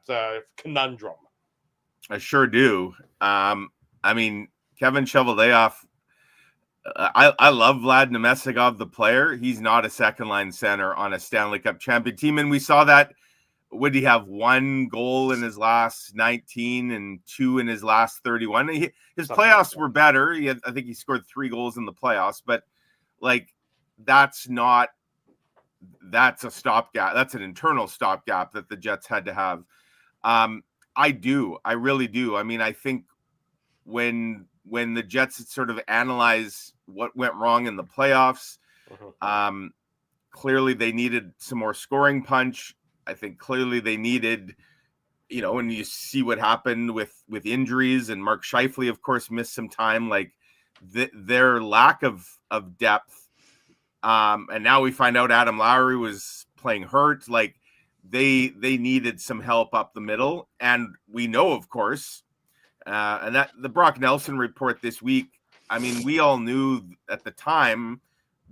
conundrum? I sure do. Kevin Cheveldayoff, I love Vlad Nemestikov, the player. He's not a second line center on a Stanley Cup champion team. And we saw that. Would he have 1 goal in his last 19 and 2 in his last 31? His playoffs were better. I think he scored 3 goals in the playoffs, but that's a stopgap. That's an internal stopgap that the Jets had to have. I really do. I think when the Jets sort of analyze what went wrong in the playoffs, clearly they needed some more scoring punch. I think clearly they needed, and you see what happened with injuries, and Mark Scheifele, of course, missed some time, their lack of depth. And now we find out Adam Lowry was playing hurt. They needed some help up the middle. And we know, of course, and that the Brock Nelson report this week, we all knew at the time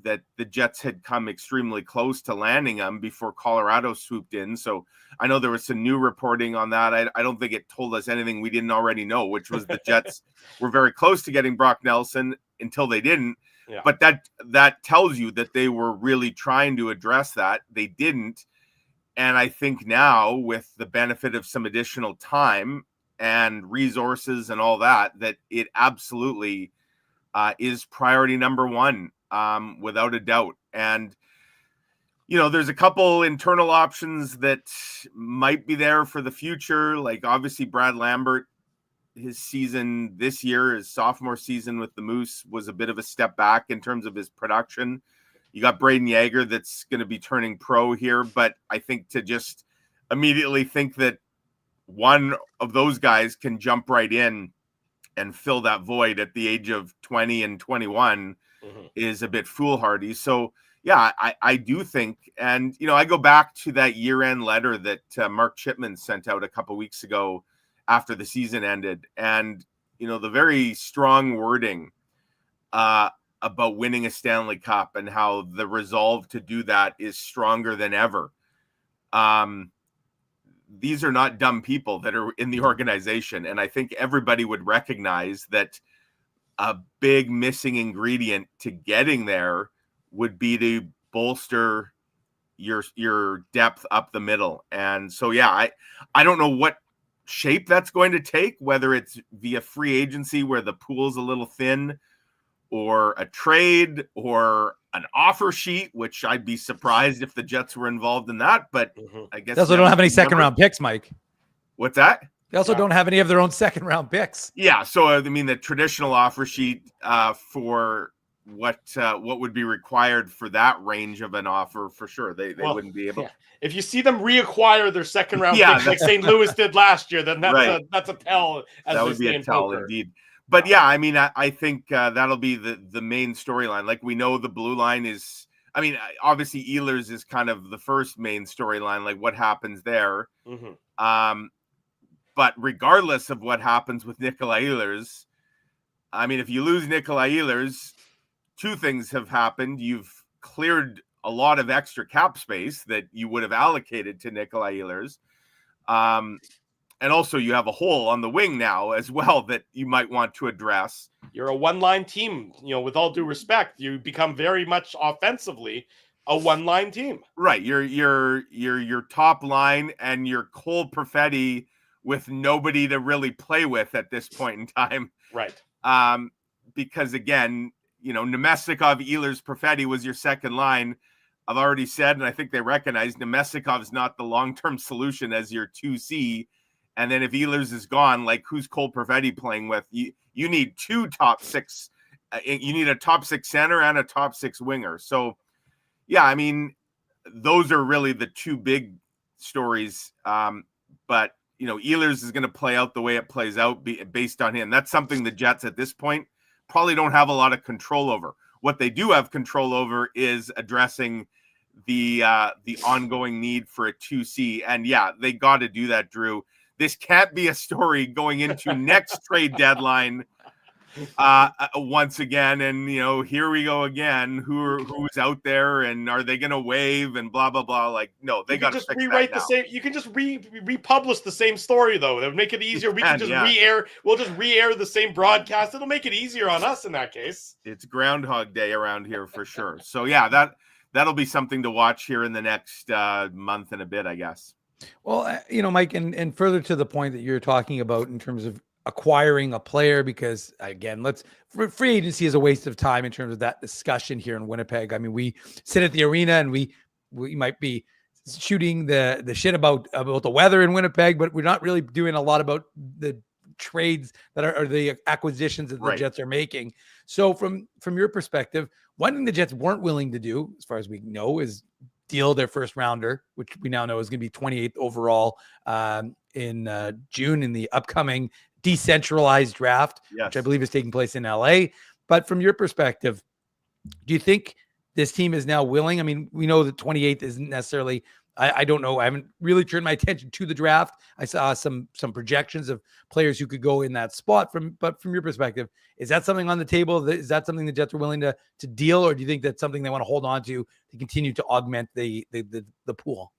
that the Jets had come extremely close to landing him before Colorado swooped in. So I know there was some new reporting on that. I don't think it told us anything we didn't already know, which was the Jets were very close to getting Brock Nelson until they didn't. Yeah. But that tells you that they were really trying to address that. They didn't. And I think now, with the benefit of some additional time and resources and all that it absolutely is priority number 1. Without a doubt. And, there's a couple internal options that might be there for the future. Obviously Brad Lambert, his season this year, his sophomore season with the Moose, was a bit of a step back in terms of his production. You got Braden Yeager that's going to be turning pro here, but I think to just immediately think that one of those guys can jump right in and fill that void at the age of 20 and 21 is a bit foolhardy. So yeah, I do think, and I go back to that year-end letter that Mark Chipman sent out a couple weeks ago after the season ended, and the very strong wording about winning a Stanley Cup and how the resolve to do that is stronger than ever. These are not dumb people that are in the organization, and I think everybody would recognize that a big missing ingredient to getting there would be to bolster your depth up the middle. And so, yeah, I don't know what shape that's going to take, whether it's via free agency where the pool's a little thin, or a trade, or an offer sheet, which I'd be surprised if the Jets were involved in that. But I guess they also don't have any second round picks, Mike. What's that? They also don't have any of their own second round picks. Yeah. So, the traditional offer sheet for what would be required for that range of an offer, for sure, they wouldn't be able. Yeah. If you see them reacquire their second round picks like St. Louis did last year, then that's a tell. That would be a tell indeed. But yeah, I think that'll be the main storyline. We know the blue line is. Obviously Ehlers is kind of the first main storyline. What happens there? But regardless of what happens with Nikolai Ehlers, if you lose Nikolai Ehlers, 2 things have happened. You've cleared a lot of extra cap space that you would have allocated to Nikolai Ehlers. And also you have a hole on the wing now as well that you might want to address. You're a one-line team. With all due respect, you become very much offensively a one-line team. Right. Your top line and your Cole Perfetti with nobody to really play with at this point in time. Right. Because again, Nemestikov, Ehlers, Perfetti was your second line. I've already said, and I think they recognize Nemestikov is not the long-term solution as your 2C. And then if Ehlers is gone, who's Cole Perfetti playing with? You need 2 top 6. You need a top 6 center and a top 6 winger. So, yeah, those are really the 2 big stories. But, Ehlers is going to play out the way it plays out based on him. That's something the Jets at this point probably don't have a lot of control over. What they do have control over is addressing the ongoing need for a 2C. And yeah, they got to do that, Drew. this can't be a story going into next trade deadline once again. And, here we go again. Who's out there, and are they going to waive and blah, blah, blah. Like, no, they got to just fix rewrite that now. the same. You can just republish the same story, though. That would make it easier. We can just re-air. We'll just re-air the same broadcast. It'll make it easier on us in that case. It's Groundhog Day around here for sure. So yeah, that'll be something to watch here in the next month and a bit, I guess. Well, Mike, and further to the point that you're talking about in terms of acquiring a player, because again, free agency is a waste of time in terms of that discussion here in Winnipeg. I mean, we sit at the arena and we might be shooting the shit about the weather in Winnipeg, but we're not really doing a lot about the trades that are the acquisitions that the Jets are making. So from your perspective, one thing the Jets weren't willing to do, as far as we know, is deal their first rounder, which we now know is going to be 28th overall in June in the upcoming decentralized draft, which I believe is taking place in LA. But from your perspective, do you think this team is now willing? I mean, we know that 28th isn't necessarily, I don't know. I haven't really turned my attention to the draft. I saw some projections of players who could go in that spot. But from your perspective, is that something on the table? Is that something the Jets are willing to deal, or do you think that's something they want to hold on to continue to augment the pool?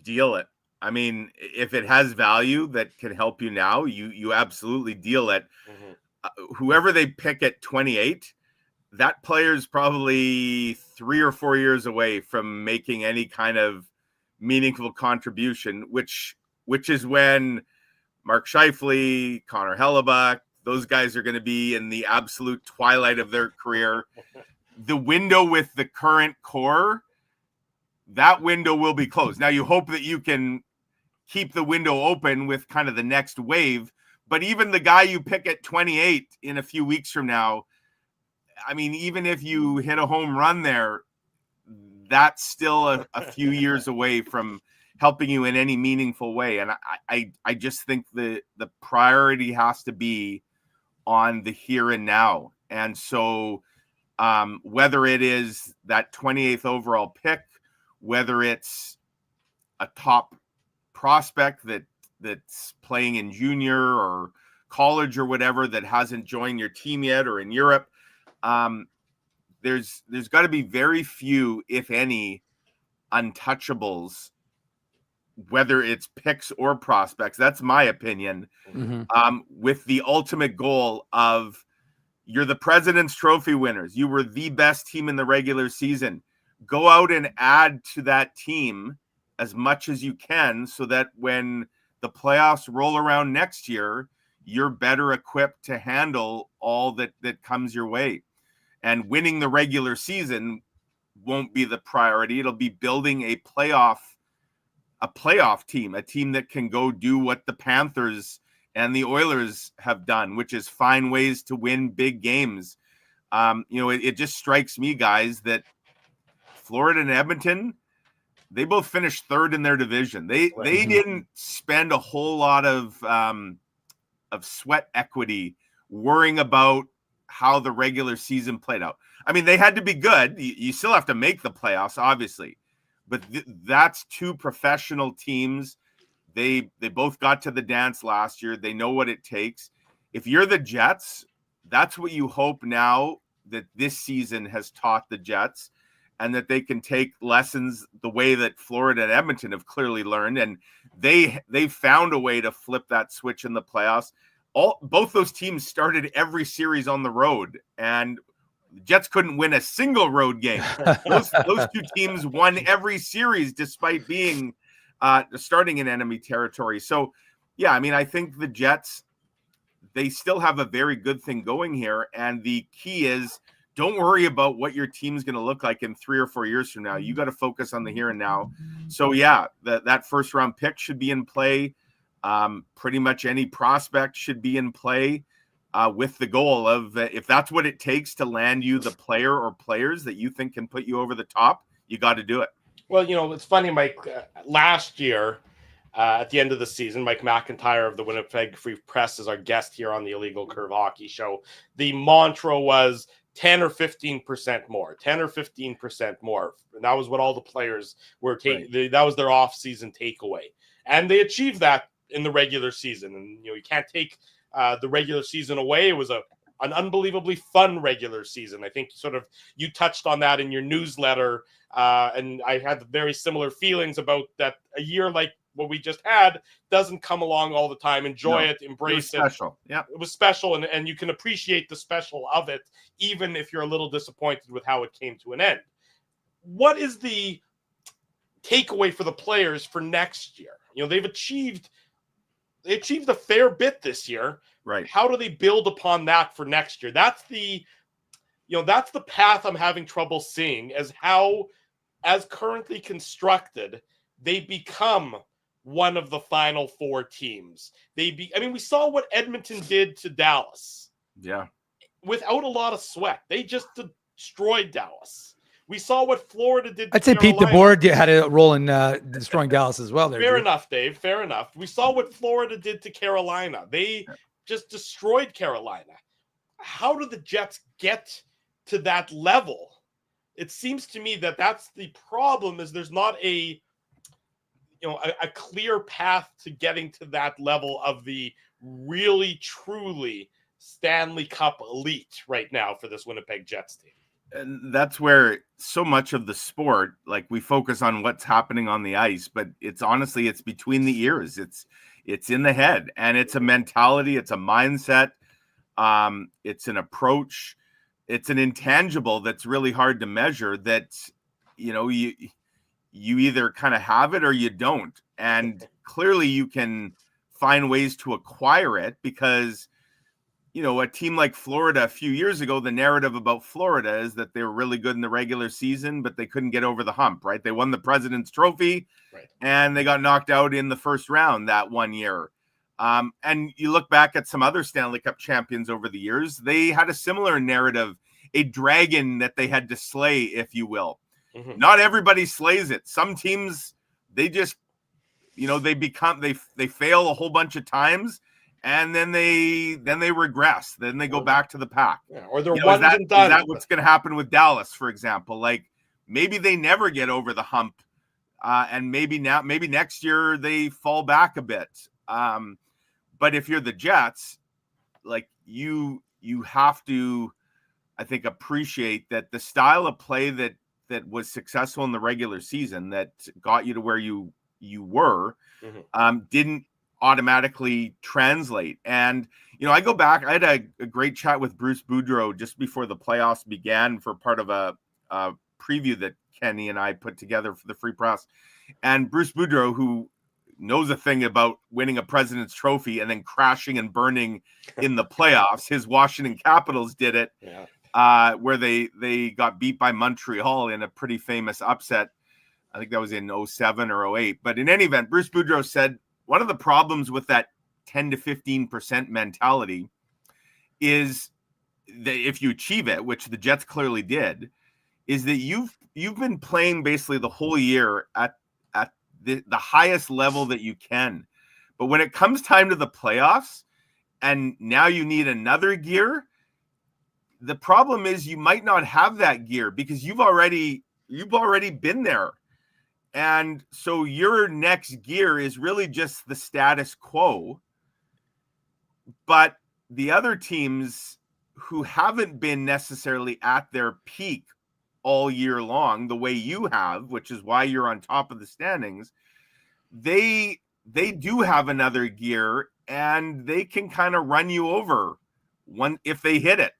Deal it. I mean, if it has value that can help you now, you absolutely deal it. Mm-hmm. Whoever they pick at 28, that player is probably 3 or 4 years away from making any kind of meaningful contribution, which is when Mark Scheifele, Connor Hellebuck, those guys are going to be in the absolute twilight of their career. The window with the current core, that window will be closed. Now, you hope that you can keep the window open with kind of the next wave, but even the guy you pick at 28 in a few weeks from now, I mean, even if you hit a home run there, that's still a few years away from helping you in any meaningful way. And I just think the priority has to be on the here and now. And so whether it is that 28th overall pick, whether it's a top prospect that's playing in junior or college or whatever that hasn't joined your team yet or in Europe, there's got to be very few, if any, untouchables, whether it's picks or prospects. That's my opinion. Mm-hmm. With the ultimate goal of, you're the President's Trophy winners. You were the best team in the regular season. Go out and add to that team as much as you can so that when the playoffs roll around next year, you're better equipped to handle all that comes your way. And winning the regular season won't be the priority. It'll be building a playoff team, a team that can go do what the Panthers and the Oilers have done, which is find ways to win big games. It just strikes me, guys, that Florida and Edmonton, they both finished third in their division. They didn't spend a whole lot of sweat equity worrying about how the regular season played out. I mean, they had to be good. You still have to make the playoffs, obviously, but that's two professional teams. They both got to the dance last year. They know what it takes. If you're the Jets, that's what you hope now that this season has taught the Jets, and that they can take lessons the way that Florida and Edmonton have clearly learned. And they found a way to flip that switch in the playoffs. Both those teams started every series on the road, and the Jets couldn't win a single road game. Those two teams won every series despite being starting in enemy territory. So, yeah, I mean, I think the Jets, they still have a very good thing going here. And the key is, don't worry about what your team's going to look like in 3 or 4 years from now. You got to focus on the here and now. So, yeah, that first round pick should be in play. Pretty much any prospect should be in play with the goal of, if that's what it takes to land you the player or players that you think can put you over the top, you got to do it. Well, it's funny, Mike. Last year, at the end of the season, Mike McIntyre of the Winnipeg Free Press is our guest here on the Illegal Curve Hockey Show. The mantra was 10 or 15% more, 10 or 15% more. And that was what all the players were taking. Right. That was their off-season takeaway. And they achieved that in the regular season. And, you can't take the regular season away. It was an unbelievably fun regular season. I think you touched on that in your newsletter. And I had very similar feelings about that. A year like what we just had doesn't come along all the time. Enjoy it, embrace it. Special. Yeah. It was special, and you can appreciate the special of it, even if you're a little disappointed with how it came to an end. What is the takeaway for the players for next year? They achieved a fair bit this year. Right. How do they build upon that for next year? That's the path I'm having trouble seeing, as currently constructed, they become one of the final four teams. We saw what Edmonton did to Dallas. Yeah. Without a lot of sweat. They just destroyed Dallas. We saw what Florida did to I'd say Carolina. Pete DeBoer had a role in destroying Dallas as well. Fair enough, Dave. Fair enough. We saw what Florida did to Carolina. They just destroyed Carolina. How do the Jets get to that level? It seems to me that that's the problem, is there's not a clear path to getting to that level of the really, truly Stanley Cup elite right now for this Winnipeg Jets team. And that's where so much of the sport, like, we focus on what's happening on the ice, but it's between the ears. It's in the head, and it's a mentality. It's a mindset. It's an approach. It's an intangible that's really hard to measure, that, you either kind of have it or you don't. And clearly you can find ways to acquire it, because, a team like Florida a few years ago, the narrative about Florida is that they were really good in the regular season, but they couldn't get over the hump, right? They won the President's Trophy, right, and they got knocked out in the first round that one year. And you look back at some other Stanley Cup champions over the years, they had a similar narrative, a dragon that they had to slay, if you will. Mm-hmm. Not everybody slays it. Some teams, they just, they fail a whole bunch of times, and then they regress. Then they go back to the pack. Yeah, or they're ones and done. Is that what's going to happen with Dallas, for example? Like, maybe they never get over the hump, and maybe next year they fall back a bit. But if you're the Jets, like, you have to, I think, appreciate that the style of play that was successful in the regular season, that got you to where you were, mm-hmm. Didn't automatically translate. And, I go back, I had a great chat with Bruce Boudreau just before the playoffs began for part of a preview that Kenny and I put together for the Free Press. And Bruce Boudreau, who knows a thing about winning a President's Trophy and then crashing and burning in the playoffs, his Washington Capitals did it. Yeah. Where they got beat by Montreal in a pretty famous upset. I think that was in 07 or 08. But in any event, Bruce Boudreau said one of the problems with that 10 to 15% mentality is that if you achieve it, which the Jets clearly did, is that you've been playing basically the whole year at the highest level that you can. But when it comes time to the playoffs, and now you need another gear, the problem is you might not have that gear, because you've already been there. And so your next gear is really just the status quo. But the other teams who haven't been necessarily at their peak all year long, the way you have, which is why you're on top of the standings, they do have another gear, and they can kind of run you over if they hit it.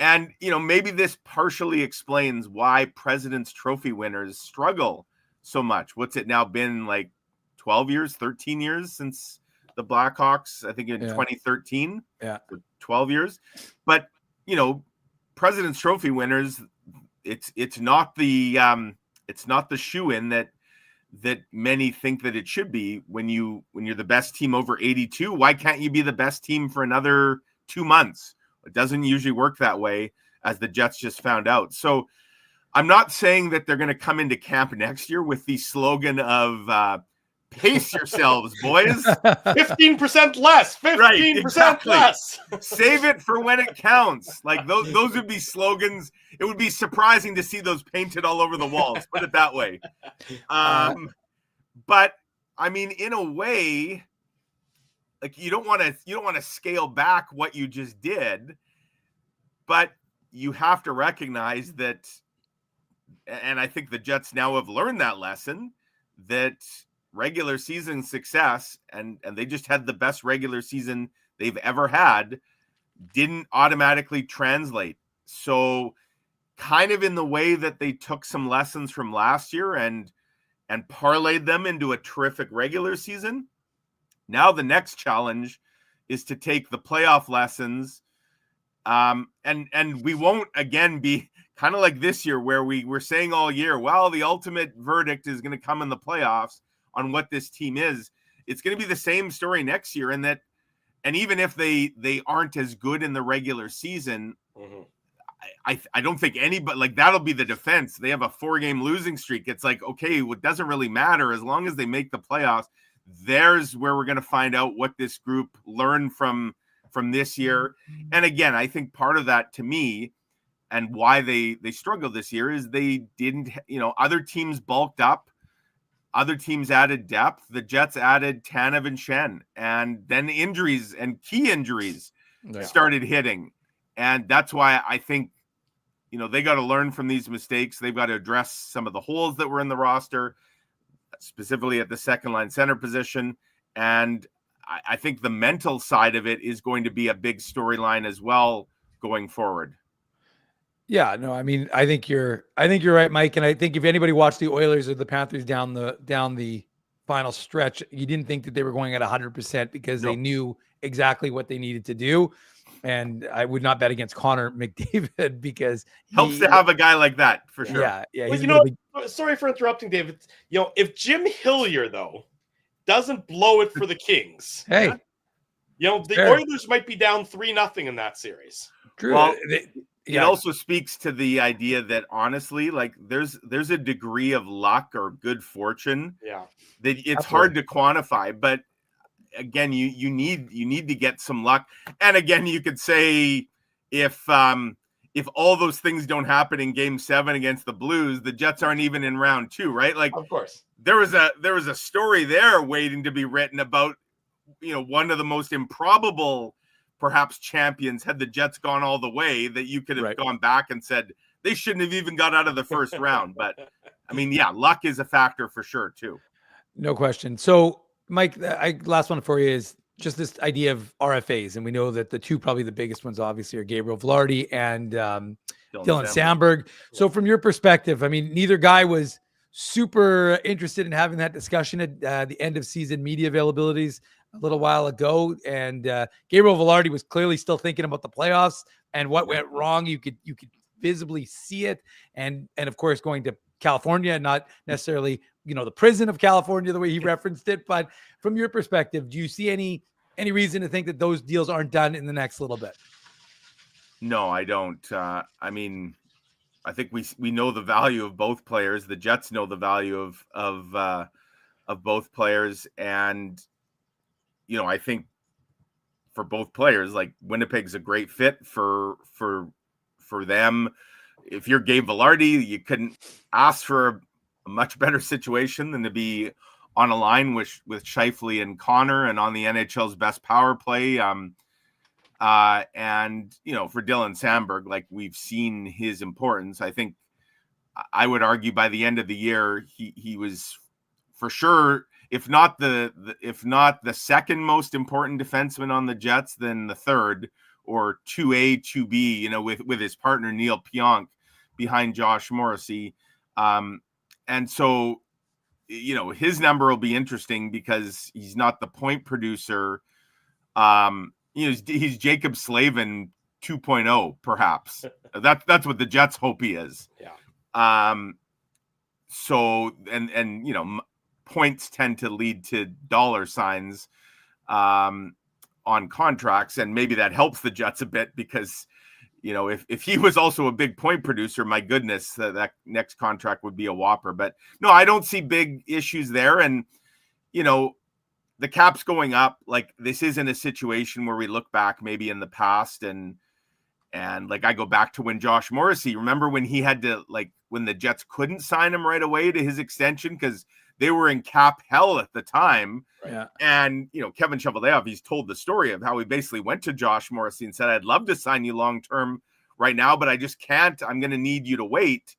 And, maybe this partially explains why President's Trophy winners struggle so much. What's it now been, like 12 years, 13 years since the Blackhawks, I think in 2013? Yeah. So 12 years. But, President's Trophy winners, it's not the shoe-in that many think that it should be when you're the best team over 82. Why can't you be the best team for another 2 months? It doesn't usually work that way, as the Jets just found out. So I'm not saying that they're going to come into camp next year with the slogan of pace yourselves, boys. 15% less. 15% right, exactly. less. Save it for when it counts. Like, those would be slogans. It would be surprising to see those painted all over the walls. Put it that way. But I mean, in a way, like you don't want to scale back what you just did, but you have to recognize that, and I think the Jets now have learned that lesson, that regular season success, and they just had the best regular season they've ever had, didn't automatically translate. So kind of in the way that they took some lessons from last year and parlayed them into a terrific regular season, now the next challenge is to take the playoff lessons, and we won't again be kind of like this year where we were saying all year, well, the ultimate verdict is going to come in the playoffs on what this team is. It's going to be the same story next year, and even if they aren't as good in the regular season, I don't think anybody, like, that'll be the defense. They have a 4-game losing streak. It's like, okay, it doesn't really matter as long as they make the playoffs. There's where we're going to find out what this group learned from this year. And again, I think part of that, to me, and why they struggled this year is they didn't, other teams bulked up. Other teams added depth. The Jets added Tanev and Shen, and then injuries and key injuries started hitting. And that's why I think, they got to learn from these mistakes. They've got to address some of the holes that were in the roster, specifically at the second line center position. And I think the mental side of it is going to be a big storyline as well going forward. Yeah, no, I mean, I think you're right, Mike. And I think if anybody watched the Oilers or the Panthers down the final stretch, you didn't think that they were going at 100% because they knew exactly what they needed to do. And I would not bet against Connor McDavid because helps to have a guy like that for sure. Yeah. Well, sorry for interrupting, David. If Jim Hillier though doesn't blow it for the Kings, hey, the Oilers might be down 3-0 in that series. True. Well, it also speaks to the idea that honestly, like there's a degree of luck or good fortune that it's hard to quantify, but again, you need to get some luck. And again, you could say if all those things don't happen in Game 7 against the Blues, the Jets aren't even in round 2, right? Like, of course, there was a story there waiting to be written about one of the most improbable perhaps champions had the Jets gone all the way, that you could have gone back and said they shouldn't have even got out of the first round. But I mean, luck is a factor for sure too. No question. So Mike, last one for you is just this idea of RFAs. And we know that the two, probably the biggest ones, obviously, are Gabriel Velarde and Dylan Samberg. So from your perspective, I mean, neither guy was super interested in having that discussion at the end of season media availabilities a little while ago. And Gabriel Velarde was clearly still thinking about the playoffs and what went wrong. You could visibly see it. And of course, going to California, not necessarily, the prison of California, the way he referenced it. But from your perspective, do you see any reason to think that those deals aren't done in the next little bit? No, I don't. I mean, I think we know the value of both players. The Jets know the value of both players. And, I think for both players, like Winnipeg's a great fit for them. If you're Gabe Velarde, you couldn't ask for a much better situation than to be on a line with Scheifele and Connor and on the NHL's best power play. And, for Dylan Samberg, like, we've seen his importance. I think I would argue by the end of the year, he was for sure, if not the second most important defenseman on the Jets, then the third, or 2A, 2B, with his partner Neil Pionk behind Josh Morrissey. And so, his number will be interesting because he's not the point producer. He's Jacob Slavin 2.0, perhaps. That's what the Jets hope he is. Yeah. So, and points tend to lead to dollar signs on contracts, and maybe that helps the Jets a bit because, if he was also a big point producer, my goodness, that next contract would be a whopper. But no, I don't see big issues there. And, the cap's going up. Like, this isn't a situation where we look back maybe in the past and like, I go back to when Josh Morrissey, remember when he had to, like, when the Jets couldn't sign him right away to his extension because they were in cap hell at the time. Yeah. And, Kevin Cheveldayoff, he's told the story of how he basically went to Josh Morrissey and said, I'd love to sign you long-term right now, but I just can't. I'm going to need you to wait.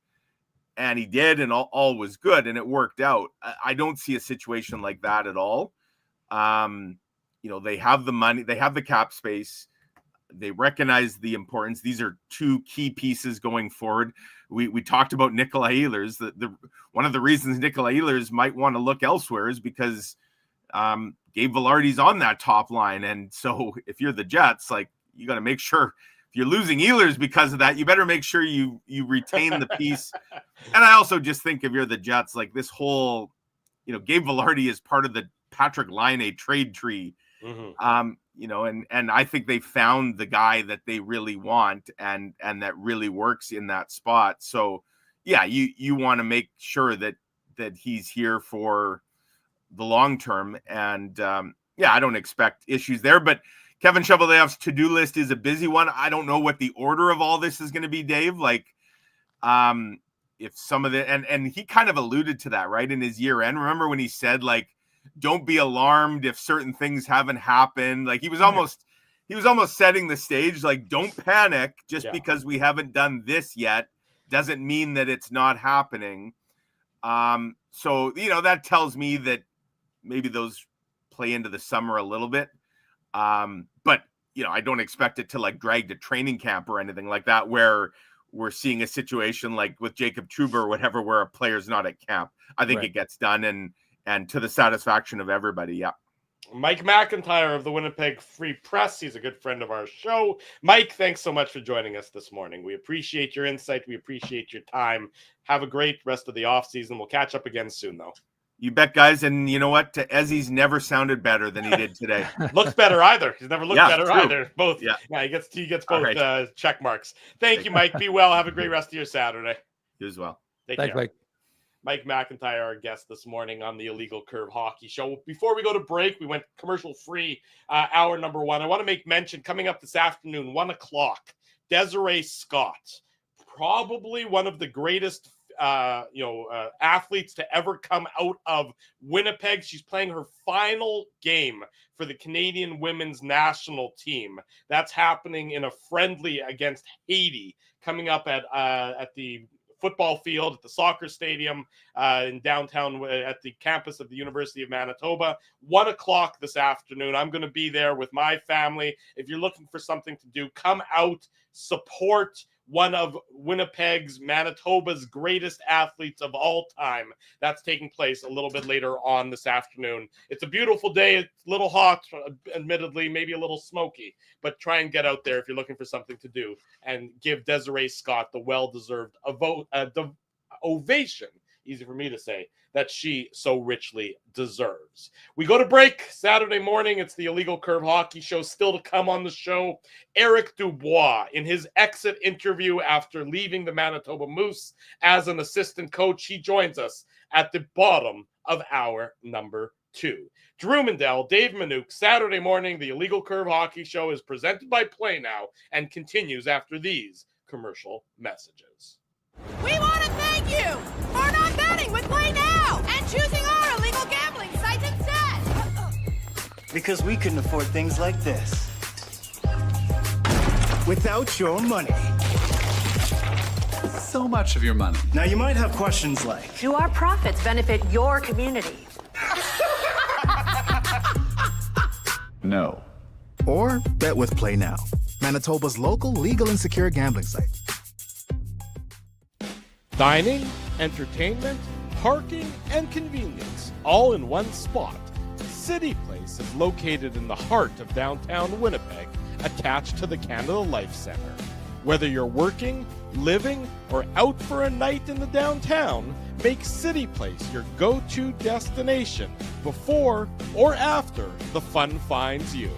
And he did, and all was good, and it worked out. I don't see a situation like that at all. They have the money, they have the cap space. They recognize the importance. These are two key pieces going forward. We talked about Nikolai Ehlers. One of the reasons Nikolai Ehlers might want to look elsewhere is because Gabe Vilardi's on that top line. And so if you're the Jets, like, you got to make sure if you're losing Ehlers because of that, you better make sure you retain the piece. And I also just think if you're the Jets, like this whole, Gabe Vilardi is part of the Patrick Laine trade tree. Mm-hmm. And I think they found the guy that they really want and that really works in that spot. So yeah, you want to make sure that he's here for the long term. And I don't expect issues there, but Kevin Cheveldayoff's to-do list is a busy one. I don't know what the order of all this is going to be, Dave. Like, if some of the, and he kind of alluded to that, right, in his year end. Remember when he said, like, don't be alarmed if certain things haven't happened. Like, he was almost setting the stage, like, don't panic just because we haven't done this yet doesn't mean that it's not happening. So, that tells me that maybe those play into the summer a little bit. But, I don't expect it to like drag to training camp or anything like that, where we're seeing a situation like with Jacob Trouba or whatever, where a player's not at camp. I think it gets done and to the satisfaction of everybody. Yeah. Mike McIntyre of the Winnipeg Free Press. He's a good friend of our show. Mike, thanks so much for joining us this morning. We appreciate your insight. We appreciate your time. Have a great rest of the offseason. We'll catch up again soon, though. You bet, guys. And you know what? Ezzy's never sounded better than he did today. Looks better either. He's never looked better true. either. Both. Yeah. He gets both check marks. Thank you, Mike. Be well. Have a great rest of your Saturday. You as well. Thanks, Mike. Mike McIntyre, our guest this morning on the Illegal Curve Hockey Show. Before we go to break, we went commercial-free, hour number one. I want to make mention, coming up this afternoon, 1 o'clock, Desiree Scott, probably one of the greatest athletes to ever come out of Winnipeg. She's playing her final game for the Canadian women's national team. That's happening in a friendly against Haiti, coming up at the football field at the soccer stadium in downtown at the campus of the University of Manitoba. 1 o'clock this afternoon. I'm going to be there with my family. If you're looking for something to do, come out, support one of Winnipeg's, Manitoba's greatest athletes of all time. That's taking place a little bit later on this afternoon. It's a beautiful day. It's a little hot, admittedly, maybe a little smoky, but try and get out there if you're looking for something to do and give Desiree Scott the well-deserved ovation, easy for me to say, that she so richly deserves. We go to break Saturday morning. It's the Illegal Curve Hockey Show. Still to come on the show, Eric Dubois in his exit interview after leaving the Manitoba Moose as an assistant coach. He joins us at the bottom of hour number 2. Drew Mandel, Dave Manouk, Saturday morning. The Illegal Curve Hockey Show is presented by Play Now and continues after these commercial messages. We want to thank you for not betting with Play Now and choosing our illegal gambling sites instead. Because we couldn't afford things like this without your money. So much of your money. Now you might have questions like, do our profits benefit your community? No. Or bet with Play Now, Manitoba's local legal and secure gambling site. Dining, entertainment, parking, and convenience, all in one spot. City Place is located in the heart of downtown Winnipeg, attached to the Canada Life Centre. Whether you're working, living, or out for a night in the downtown, make City Place your go-to destination before or after the fun finds you.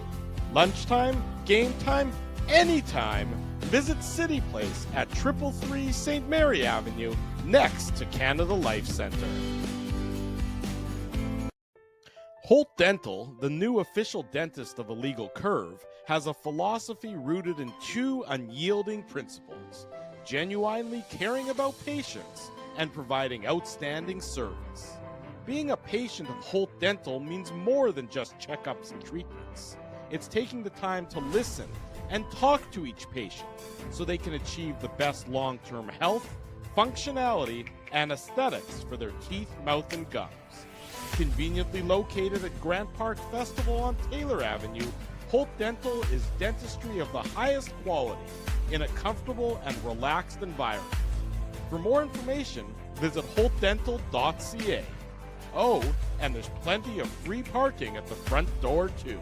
Lunchtime, game time, anytime. Visit City Place at 333 St. Mary Avenue, next to Canada Life Centre. Holt Dental, the new official dentist of Illegal Curve, has a philosophy rooted in 2 unyielding principles: genuinely caring about patients and providing outstanding service. Being a patient of Holt Dental means more than just checkups and treatments. It's taking the time to listen and talk to each patient so they can achieve the best long-term health, functionality, and aesthetics for their teeth, mouth, and gums. Conveniently located at Grant Park Festival on Taylor Avenue, Holt Dental is dentistry of the highest quality in a comfortable and relaxed environment. For more information, visit holtdental.ca. Oh, and there's plenty of free parking at the front door, too.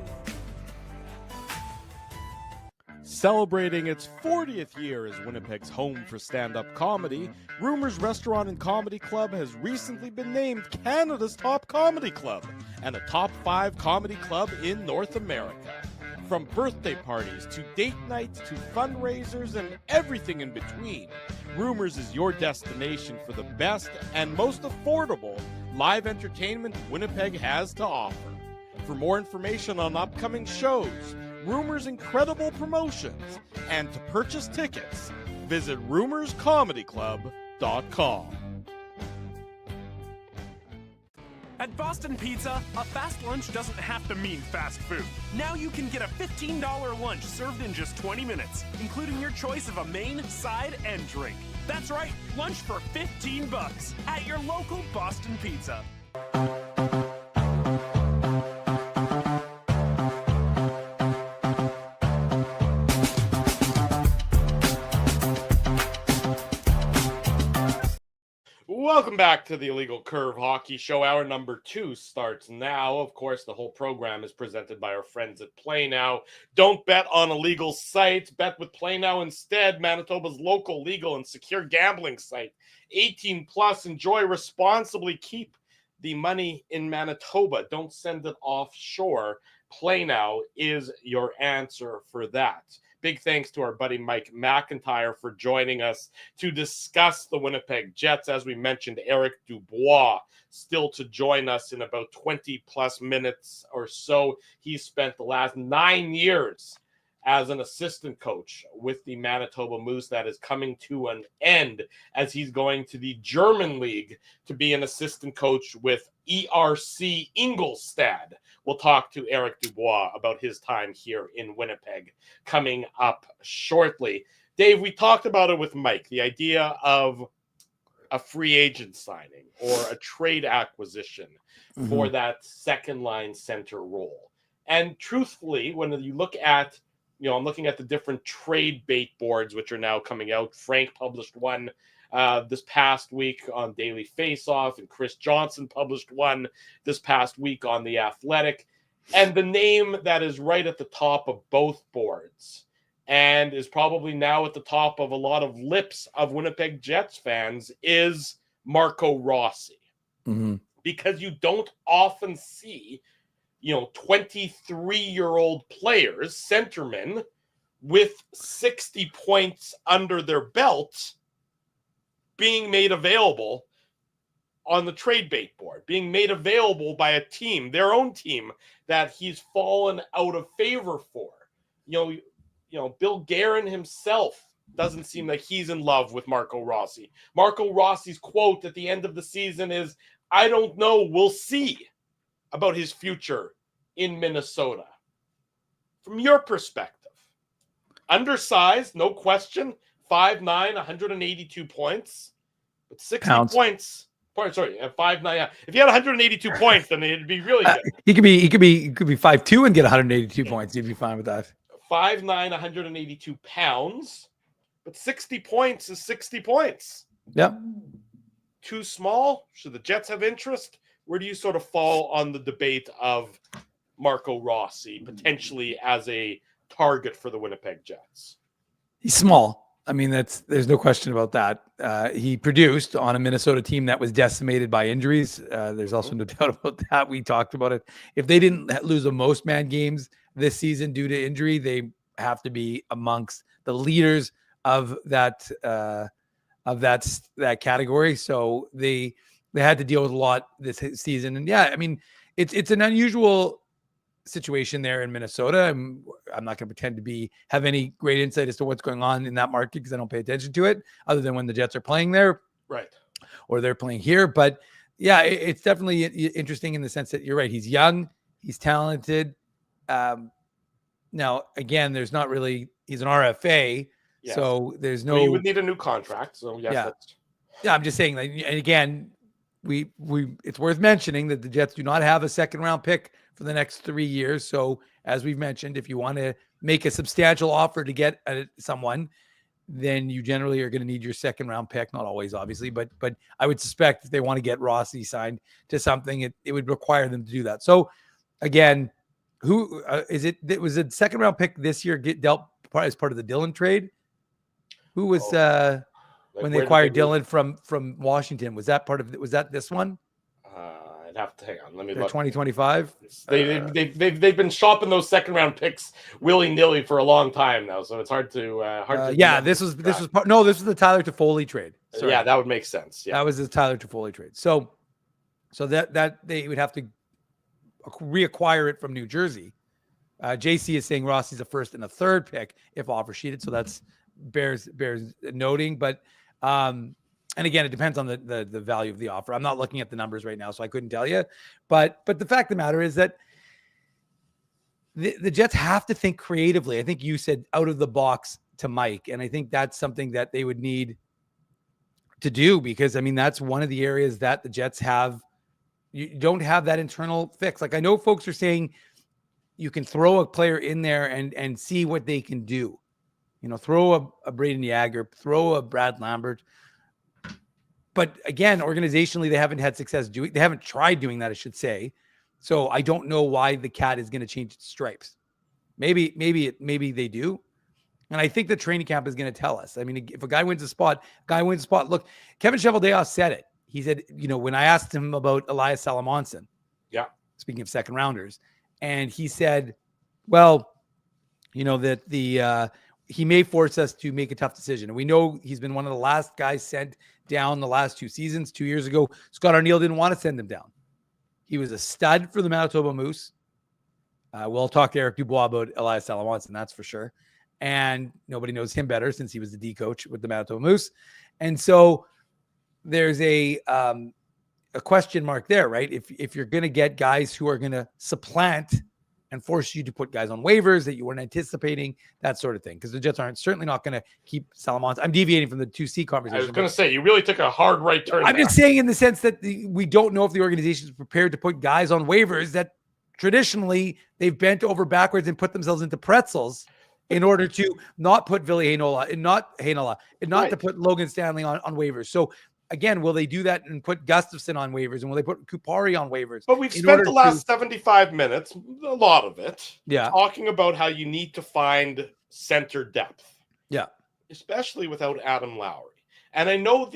Celebrating its 40th year as Winnipeg's home for stand-up comedy, Rumors Restaurant and Comedy Club has recently been named Canada's top comedy club and a top 5 comedy club in North America. From birthday parties to date nights to fundraisers and everything in between, Rumors is your destination for the best and most affordable live entertainment Winnipeg has to offer. For more information on upcoming shows, Rumors' incredible promotions, and to purchase tickets, visit rumorscomedyclub.com. At Boston Pizza, a fast lunch doesn't have to mean fast food. Now you can get a $15 lunch served in just 20 minutes, including your choice of a main, side, and drink. That's right, lunch for $15 at your local Boston Pizza. Welcome back to the Illegal Curve Hockey Show. Hour number 2 starts now. Of course, the whole program is presented by our friends at Play Now. Don't bet on illegal sites. Bet with Play Now instead, Manitoba's local, legal, and secure gambling site. 18 plus. Enjoy responsibly. Keep the money in Manitoba. Don't send it offshore. Play Now is your answer for that. Big thanks to our buddy Mike McIntyre for joining us to discuss the Winnipeg Jets. As we mentioned, Eric Dubois still to join us in about 20 plus minutes or so. He spent the last 9 years as an assistant coach with the Manitoba Moose. That is coming to an end as he's going to the German League to be an assistant coach with ERC Ingolstadt. We'll talk to Eric Dubois about his time here in Winnipeg coming up shortly. Dave, we talked about it with Mike, the idea of a free agent signing or a trade acquisition for that second line center role. And truthfully, when you look at, I'm looking at the different trade bait boards, which are now coming out. Frank published one this past week on Daily Faceoff, and Chris Johnson published one this past week on The Athletic. And the name that is right at the top of both boards and is probably now at the top of a lot of lips of Winnipeg Jets fans is Marco Rossi. Because you don't often see, 23-year-old players, centermen, with 60 points under their belt being made available on the trade bait board, being made available by a team, their own team, that he's fallen out of favor for. Bill Guerin himself doesn't seem like he's in love with Marco Rossi. Marco Rossi's quote at the end of the season is, "I don't know, we'll see," about his future in Minnesota. From your perspective, undersized, no question, 5'9", 182 points, but 60 points. Sorry, 5'9". If he had 182 points, then it'd be really good. He could be 5'2" and get 182 points. He'd be fine with that. 5'9", 182 pounds, but 60 points is 60 points. Yep. Too small? Should the Jets have interest? Where do you sort of fall on the debate of Marco Rossi potentially as a target for the Winnipeg Jets? He's small. I mean, there's no question about that. He produced on a Minnesota team that was decimated by injuries. There's also no doubt about that. We talked about it. If they didn't lose the most man games this season due to injury, they have to be amongst the leaders of that category. So they had to deal with a lot this season. And yeah, I mean, it's an unusual situation there in Minnesota. I'm not going to pretend to have any great insight as to what's going on in that market because I don't pay attention to it other than when the Jets are playing there. Right. Or they're playing here. But, Yeah, it's definitely interesting in the sense that you're right. He's young, he's talented. Now, again, he's an RFA, Yes. so there's So you no. would need a new contract. So yes, Yeah. that's Yeah, I'm just saying, like, and again, we it's worth mentioning that the Jets do not have a second round pick for the next 3 years. So as we've mentioned, if you want to make a substantial offer to get someone, then you generally are going to need your second round pick. Not always, obviously, but I would suspect if they want to get Rossi signed to something, it would require them to do that. So again, who is it? It was a second round pick this year dealt as part of the Dylan trade. Who was when they acquired Dylan from Washington? Was that this one? I'd have to hang on. Let me They're look. 2025. They've been shopping those second round picks willy nilly for a long time now, so it's hard to yeah. This was this was the Tyler Toffoli trade. Sorry. Yeah, that would make sense. Yeah, that was the Tyler Toffoli trade. So that they would have to reacquire it from New Jersey. JC is saying Rossi's a first and a third pick if offer sheeted, so that's bears noting. But and again, it depends on the value of the offer. I'm not looking at the numbers right now, so I couldn't tell you. But the fact of the matter is that the Jets have to think creatively. I think you said out of the box to Mike, and I think that's something that they would need to do, because I mean that's one of the areas that the Jets have. You don't have that internal fix. Like, I know folks are saying you can throw a player in there and see what they can do. You know, throw a Braden Yager, throw a Brad Lambert. But again, organizationally, they haven't had success they haven't tried doing that, I should say. So I don't know why the cat is going to change its stripes. Maybe they do. And I think the training camp is going to tell us. I mean, if a guy wins a spot, Look, Kevin Cheveldayoff said it. He said, you know, when I asked him about Elias Salamonson, yeah, speaking of second rounders, and he said, well, you know, that he may force us to make a tough decision. And we know he's been one of the last guys sent down the last 2 seasons. 2 years ago, Scott Arniel didn't want to send him down. He was a stud for the Manitoba Moose. We'll talk to Eric Dubois about Elias Salamonson, that's for sure. And nobody knows him better since he was the D coach with the Manitoba Moose. And so there's a question mark there, right? If you're going to get guys who are going to supplant and force you to put guys on waivers that you weren't anticipating, that sort of thing. Because the Jets aren't certainly not going to keep Salamonson. I'm deviating from the 2C conversation. I was going to say, you really took a hard right turn. I'm just saying in the sense that we don't know if the organization is prepared to put guys on waivers that traditionally they've bent over backwards and put themselves into pretzels in order to not put Ville Heinola and not to put Logan Stanley on waivers. So again, will they do that and put Gustafsson on waivers, and will they put Kupari on waivers? But we've spent the last 75 minutes, a lot of it, talking about how you need to find center depth. Yeah. Especially without Adam Lowry. And I know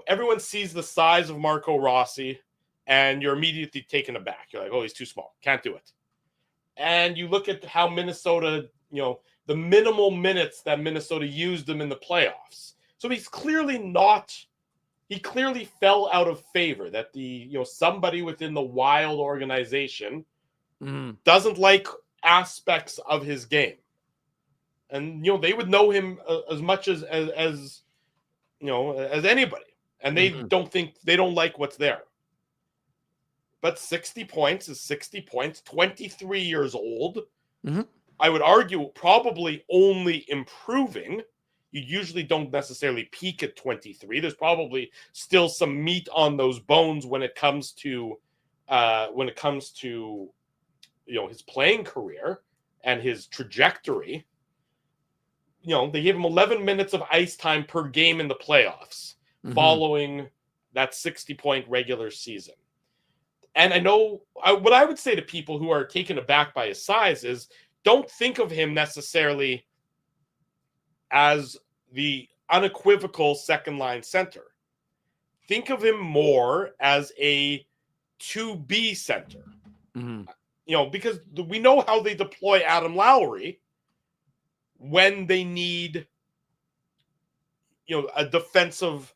everyone sees the size of Marco Rossi and you're immediately taken aback. You're like, oh, he's too small. Can't do it. And you look at how Minnesota, the minimal minutes that Minnesota used him in the playoffs. So he's clearly he clearly fell out of favor, that somebody within the Wild organization doesn't like aspects of his game. And, they would know him as much as anybody. And they don't like what's there. But 60 points is 60 points, 23 years old. Mm-hmm. I would argue probably only improving. You usually don't necessarily peak at 23. There's probably still some meat on those bones when it comes to his playing career and his trajectory. They gave him 11 minutes of ice time per game in the playoffs following that 60-point regular season. And I know what I would say to people who are taken aback by his size is, don't think of him necessarily as the unequivocal second line center. Think of him more as a 2B center. Because we know how they deploy Adam Lowry when they need a defensive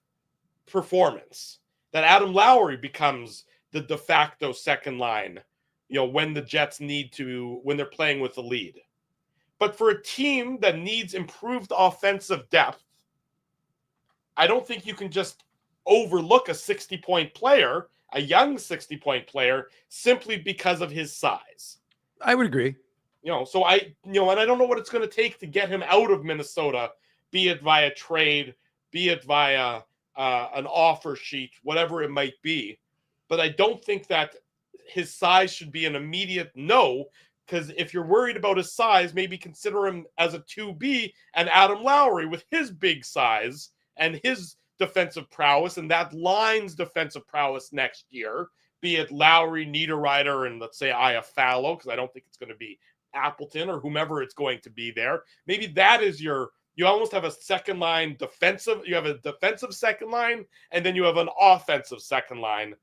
performance. That Adam Lowry becomes the de facto second line, when the Jets when they're playing with the lead. But for a team that needs improved offensive depth, I don't think you can just overlook a 60-point player, a young 60-point player, simply because of his size. I would agree. So and I don't know what it's going to take to get him out of Minnesota, be it via trade, be it via an offer sheet, whatever it might be. But I don't think that his size should be an immediate no, because if you're worried about his size, maybe consider him as a 2B, and Adam Lowry with his big size and his defensive prowess and that line's defensive prowess next year, be it Lowry, Niederreiter, and let's say Iafallo, because I don't think it's going to be Appleton or whomever it's going to be there. Maybe that is you almost have a second line defensive. You have a defensive second line, and then you have an offensive second line.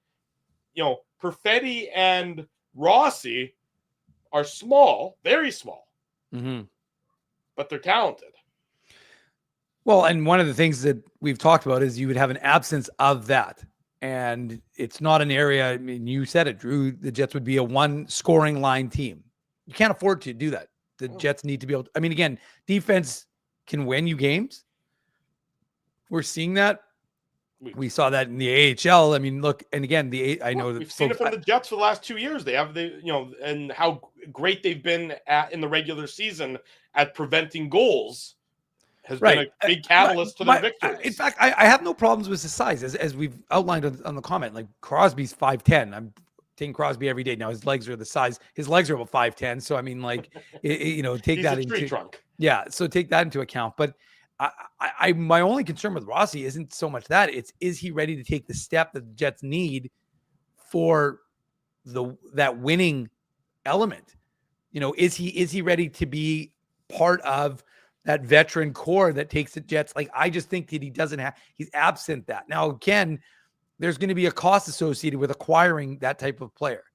Perfetti and Rossi are small, very small, but they're talented. Well, and one of the things that we've talked about is you would have an absence of that. And it's not an area, I mean, you said it, Drew, the Jets would be a one scoring line team. You can't afford to do that. The Jets need to be able to, again, defense can win you games. We're seeing that. We saw that in the AHL. Look, and again, I know that we've seen it from the Jets for the last 2 years. They have and how great they've been in the regular season at preventing goals has been a big catalyst to their victories. In fact, I have no problems with his size, as we've outlined on the comment. Like Crosby's 5'10". I'm taking Crosby every day. Now his legs are the size. His legs are about 5'10". So take He's that a into tree trunk. Yeah. So take that into account. But I my only concern with Rossi isn't so much that, is he ready to take the step that the Jets need for that winning element? Is he ready to be part of that veteran core that takes the Jets? I just think that he's absent that. Now, again, there's going to be a cost associated with acquiring that type of player,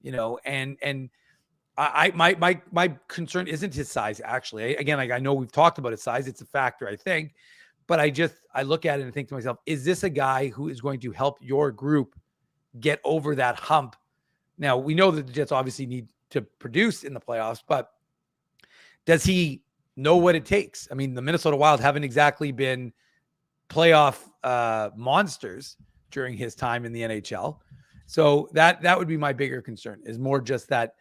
and my concern isn't his size, actually. Again, I know we've talked about his size. It's a factor, I think, but I look at it and think to myself, is this a guy who is going to help your group get over that hump? Now, we know that the Jets obviously need to produce in the playoffs, but does he know what it takes? The Minnesota Wild haven't exactly been playoff monsters during his time in the NHL. So that would be my bigger concern, is more just that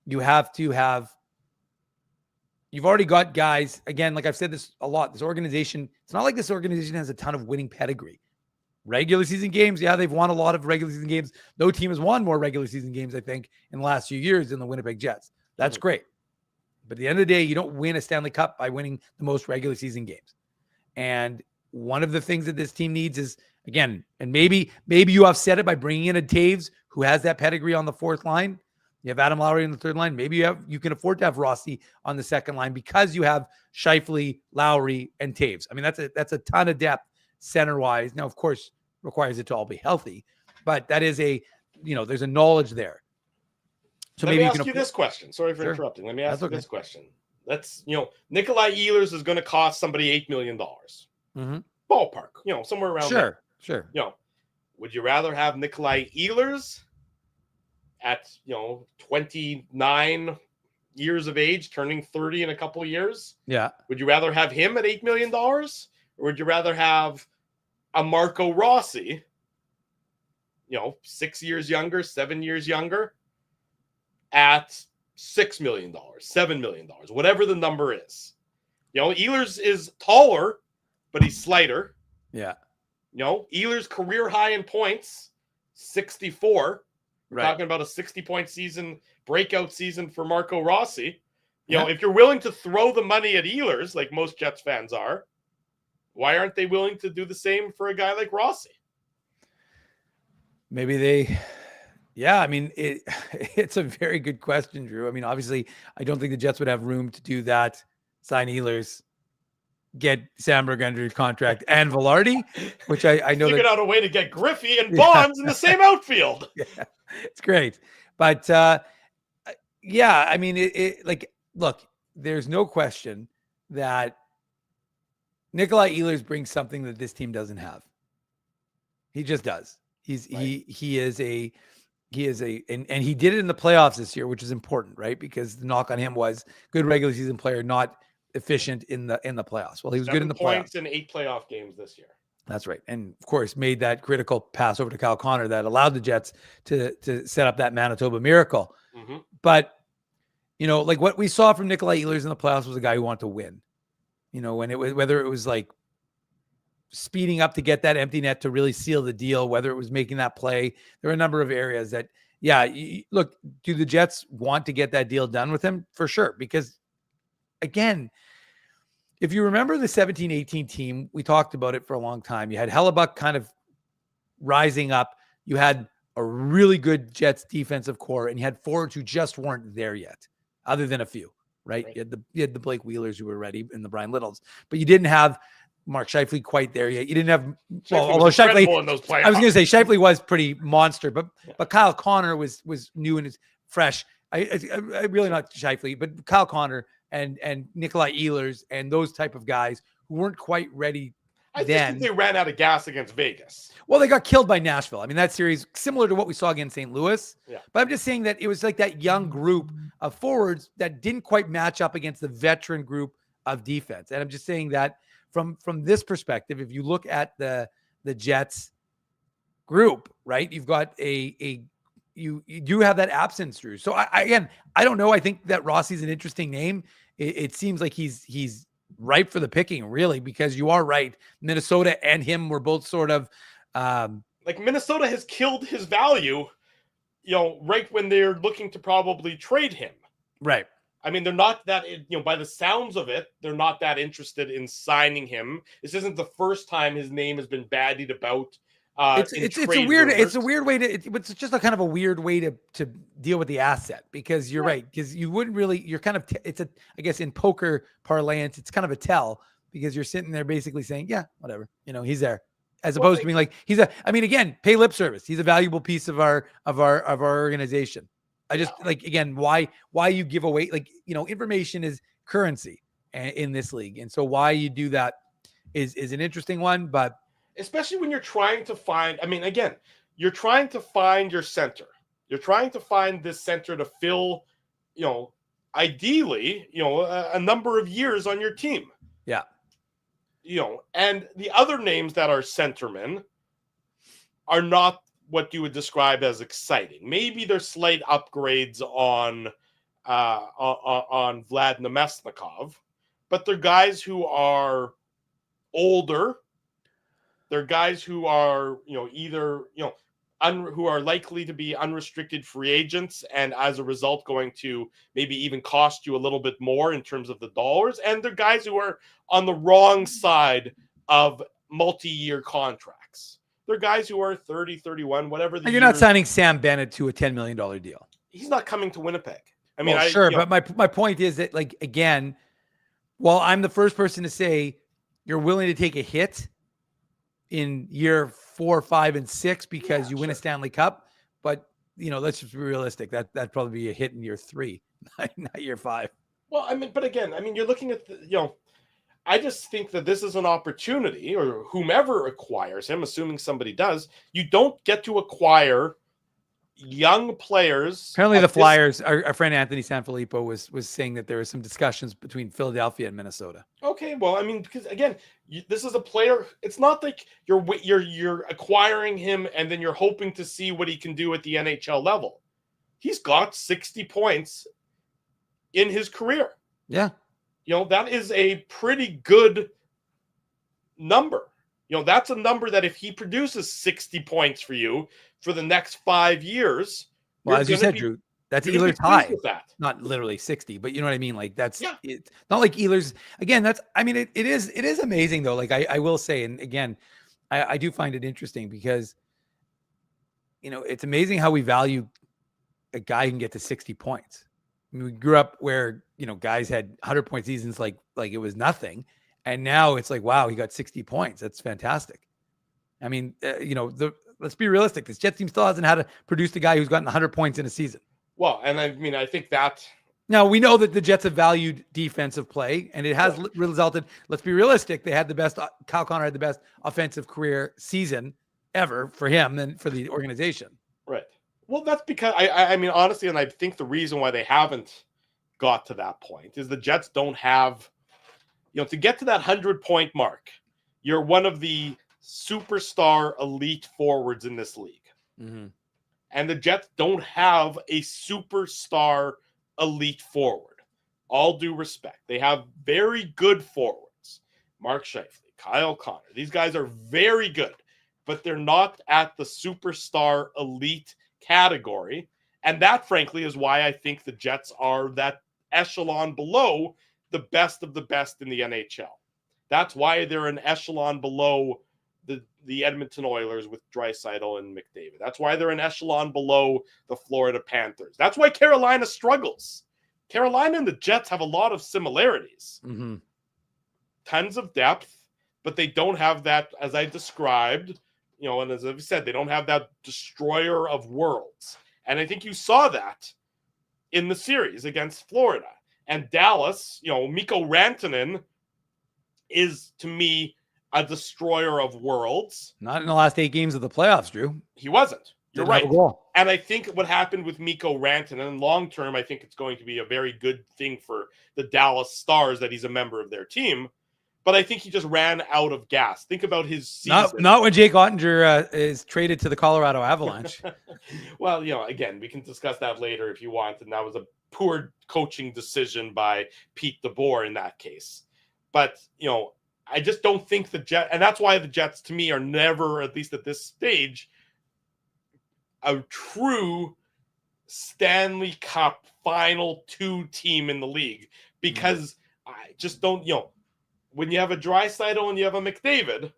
you've already got guys, again, like I've said this a lot, this organization, it's not like this organization has a ton of winning pedigree. Regular season games, yeah, they've won a lot of regular season games. No team has won more regular season games, I think, in the last few years than the Winnipeg Jets. That's great. But at the end of the day, you don't win a Stanley Cup by winning the most regular season games. And one of the things that this team needs is, again, and maybe you offset it by bringing in a Toews who has that pedigree on the fourth line. You have Adam Lowry on the third line. Maybe you can afford to have Rossi on the second line because you have Scheifele, Lowry, and Toews. That's a ton of depth center-wise. Now, of course, requires it to all be healthy, but that is there's a knowledge there. So Let me ask you this question. Sorry for interrupting. Let me ask you this question. Nikolai Ehlers is going to cost somebody $8 million. Ballpark, somewhere around there. Sure. Would you rather have Nikolai Ehlers at 29 years of age, turning 30 in a couple of years? Yeah. Would you rather have him at $8 million, or would you rather have a Marco Rossi, 6 years younger, 7 years younger, at $6 million, $7 million, whatever the number is? Ehlers is taller, but he's slighter. Yeah. Ehlers' career high in points, 64. We're Right. talking about a 60-point season, breakout season for Marco Rossi. If you're willing to throw the money at Ehlers, like most Jets fans are, why aren't they willing to do the same for a guy like Rossi? Maybe it's a very good question, Drew. Obviously, I don't think the Jets would have room to do that. Sign Ehlers, get Sandberg under contract, and Velarde, which I know figured out a way to get Griffey and Bonds in the same outfield. Yeah, it's great, but look, there's no question that Nikolai Ehlers brings something that this team doesn't have. He just does. He is a and he did it in the playoffs this year, which is important, right? Because the knock on him was good regular season player, not efficient in the playoffs. Well, he was good in the playoffs. 7 points in 8 playoff games this year. That's right. And of course, made that critical pass over to Kyle Connor that allowed the Jets to set up that Manitoba miracle. Mm-hmm. But, like what we saw from Nikolai Ehlers in the playoffs was a guy who wanted to win. When it was, whether it was like speeding up to get that empty net to really seal the deal, whether it was making that play, there were a number of areas that, look, do the Jets want to get that deal done with him? For sure. Because again, if you remember the 17-18 team, we talked about it for a long time. You had Hellebuck kind of rising up. You had a really good Jets defensive core, and you had forwards who just weren't there yet, other than a few, right? You had the Blake Wheelers who were ready and the Brian Littles, but you didn't have Mark Scheifele quite there yet. You didn't have, although Scheifele, in those playoffs. I was going to say Scheifele was pretty monster, but Kyle Connor was new and fresh. I really not Scheifele, but Kyle Connor and Nikolai Ehlers and those type of guys who weren't quite ready. I think they ran out of gas against Vegas. Well, they got killed by Nashville. I mean, that series, similar to what we saw against St. Louis. Yeah. But I'm just saying that it was like that young group of forwards that didn't quite match up against the veteran group of defense. And I'm just saying that from this perspective, if you look at the Jets group, right, you've got you do have that absence, Drew. So I don't know. I think that Rossi's an interesting name. It seems like he's ripe for the picking, really, because you are right. Minnesota and him were both sort of like Minnesota has killed his value, right when they're looking to probably trade him. Right. I mean, they're not that, by the sounds of it, they're not that interested in signing him. This isn't the first time his name has been bandied about. It's a weird way to, it's just a kind of a weird way to deal with the asset, because you're right. Because you wouldn't really, you're kind of, I guess in poker parlance, it's kind of a tell, because you're sitting there basically saying, yeah, whatever, he's there, as opposed to being like, again, pay lip service. He's a valuable piece of our organization. I just again, why you give away, information is currency in this league. And so why you do that is an interesting one, but especially when you're trying to find, you're trying to find your center. You're trying to find this center to fill, ideally, a number of years on your team. Yeah. And the other names that are centermen are not what you would describe as exciting. Maybe they're slight upgrades on Vlad Nemesnikov, but they're guys who are older. They're guys who are, who are likely to be unrestricted free agents, and as a result going to maybe even cost you a little bit more in terms of the dollars. And they're guys who are on the wrong side of multi-year contracts. They're guys who are 30, 31, whatever. You're not signing Sam Bennett to a $10 million deal. He's not coming to Winnipeg. But my point is that, again, while I'm the first person to say you're willing to take a hit in year 4, 5, and 6 because you win a Stanley Cup, but let's just be realistic. That'd probably be a hit in year 3, not year 5. Well, you're looking at I just think that this is an opportunity, or whomever acquires him, assuming somebody does, you don't get to acquire young players. Apparently the Flyers, our friend Anthony Sanfilippo was saying that there were some discussions between Philadelphia and Minnesota. Okay, well, because again, this is a player. It's not like you're acquiring him and then you're hoping to see what he can do at the NHL level. He's got 60 points in his career. Yeah. That is a pretty good number. That's a number that if he produces 60 points for you for the next 5 years, well, as you said, Drew, that's Ehlers' high. Not literally 60, but you know what I mean? That's it's not like Ehlers. Again, it is amazing though. I will say, and again, I do find it interesting because, it's amazing how we value a guy who can get to 60 points. We grew up where, guys had 100-point seasons like it was nothing. And now it's like, wow, he got 60 points. That's fantastic. Let's be realistic. This Jets team still hasn't had to produce a guy who's gotten 100 points in a season. Well, and I think that. Now, we know that the Jets have valued defensive play, and it has resulted. Let's be realistic. They had Kyle Connor had the best offensive career season ever for him and for the organization. Right. Well, that's because honestly, and I think the reason why they haven't got to that point is the Jets don't have, to get to that 100-point mark. You're one of the superstar elite forwards in this league. Mm-hmm. And the Jets don't have a superstar elite forward. All due respect. They have very good forwards. Mark Scheifele, Kyle Connor. These guys are very good, but they're not at the superstar elite category. And that, frankly, is why I think the Jets are that echelon below the best of the best in the NHL. That's why they're an echelon below the Edmonton Oilers with Draisaitl and McDavid. That's why they're an echelon below the Florida Panthers. That's why Carolina struggles. Carolina and the Jets have a lot of similarities. Mm-hmm. Tons of depth, but they don't have that, as I described, and as I've said, they don't have that destroyer of worlds. And I think you saw that in the series against Florida. And Dallas, Mikko Rantanen is, to me, a destroyer of worlds. Not in the last 8 games of the playoffs, Drew. He wasn't. You're right. Have a goal. And I think what happened with Mikko Rantanen, long term, I think it's going to be a very good thing for the Dallas Stars that he's a member of their team. But I think he just ran out of gas. Think about his season. Not when Jake Ottinger is traded to the Colorado Avalanche. Well, again, we can discuss that later if you want. And that was a poor coaching decision by Pete DeBoer in that case. But, I just don't think the Jets, and that's why the Jets, to me, are never, at least at this stage, a true Stanley Cup Final 2 team in the league. Because I just don't, when you have a Draisaitl and you have a McDavid,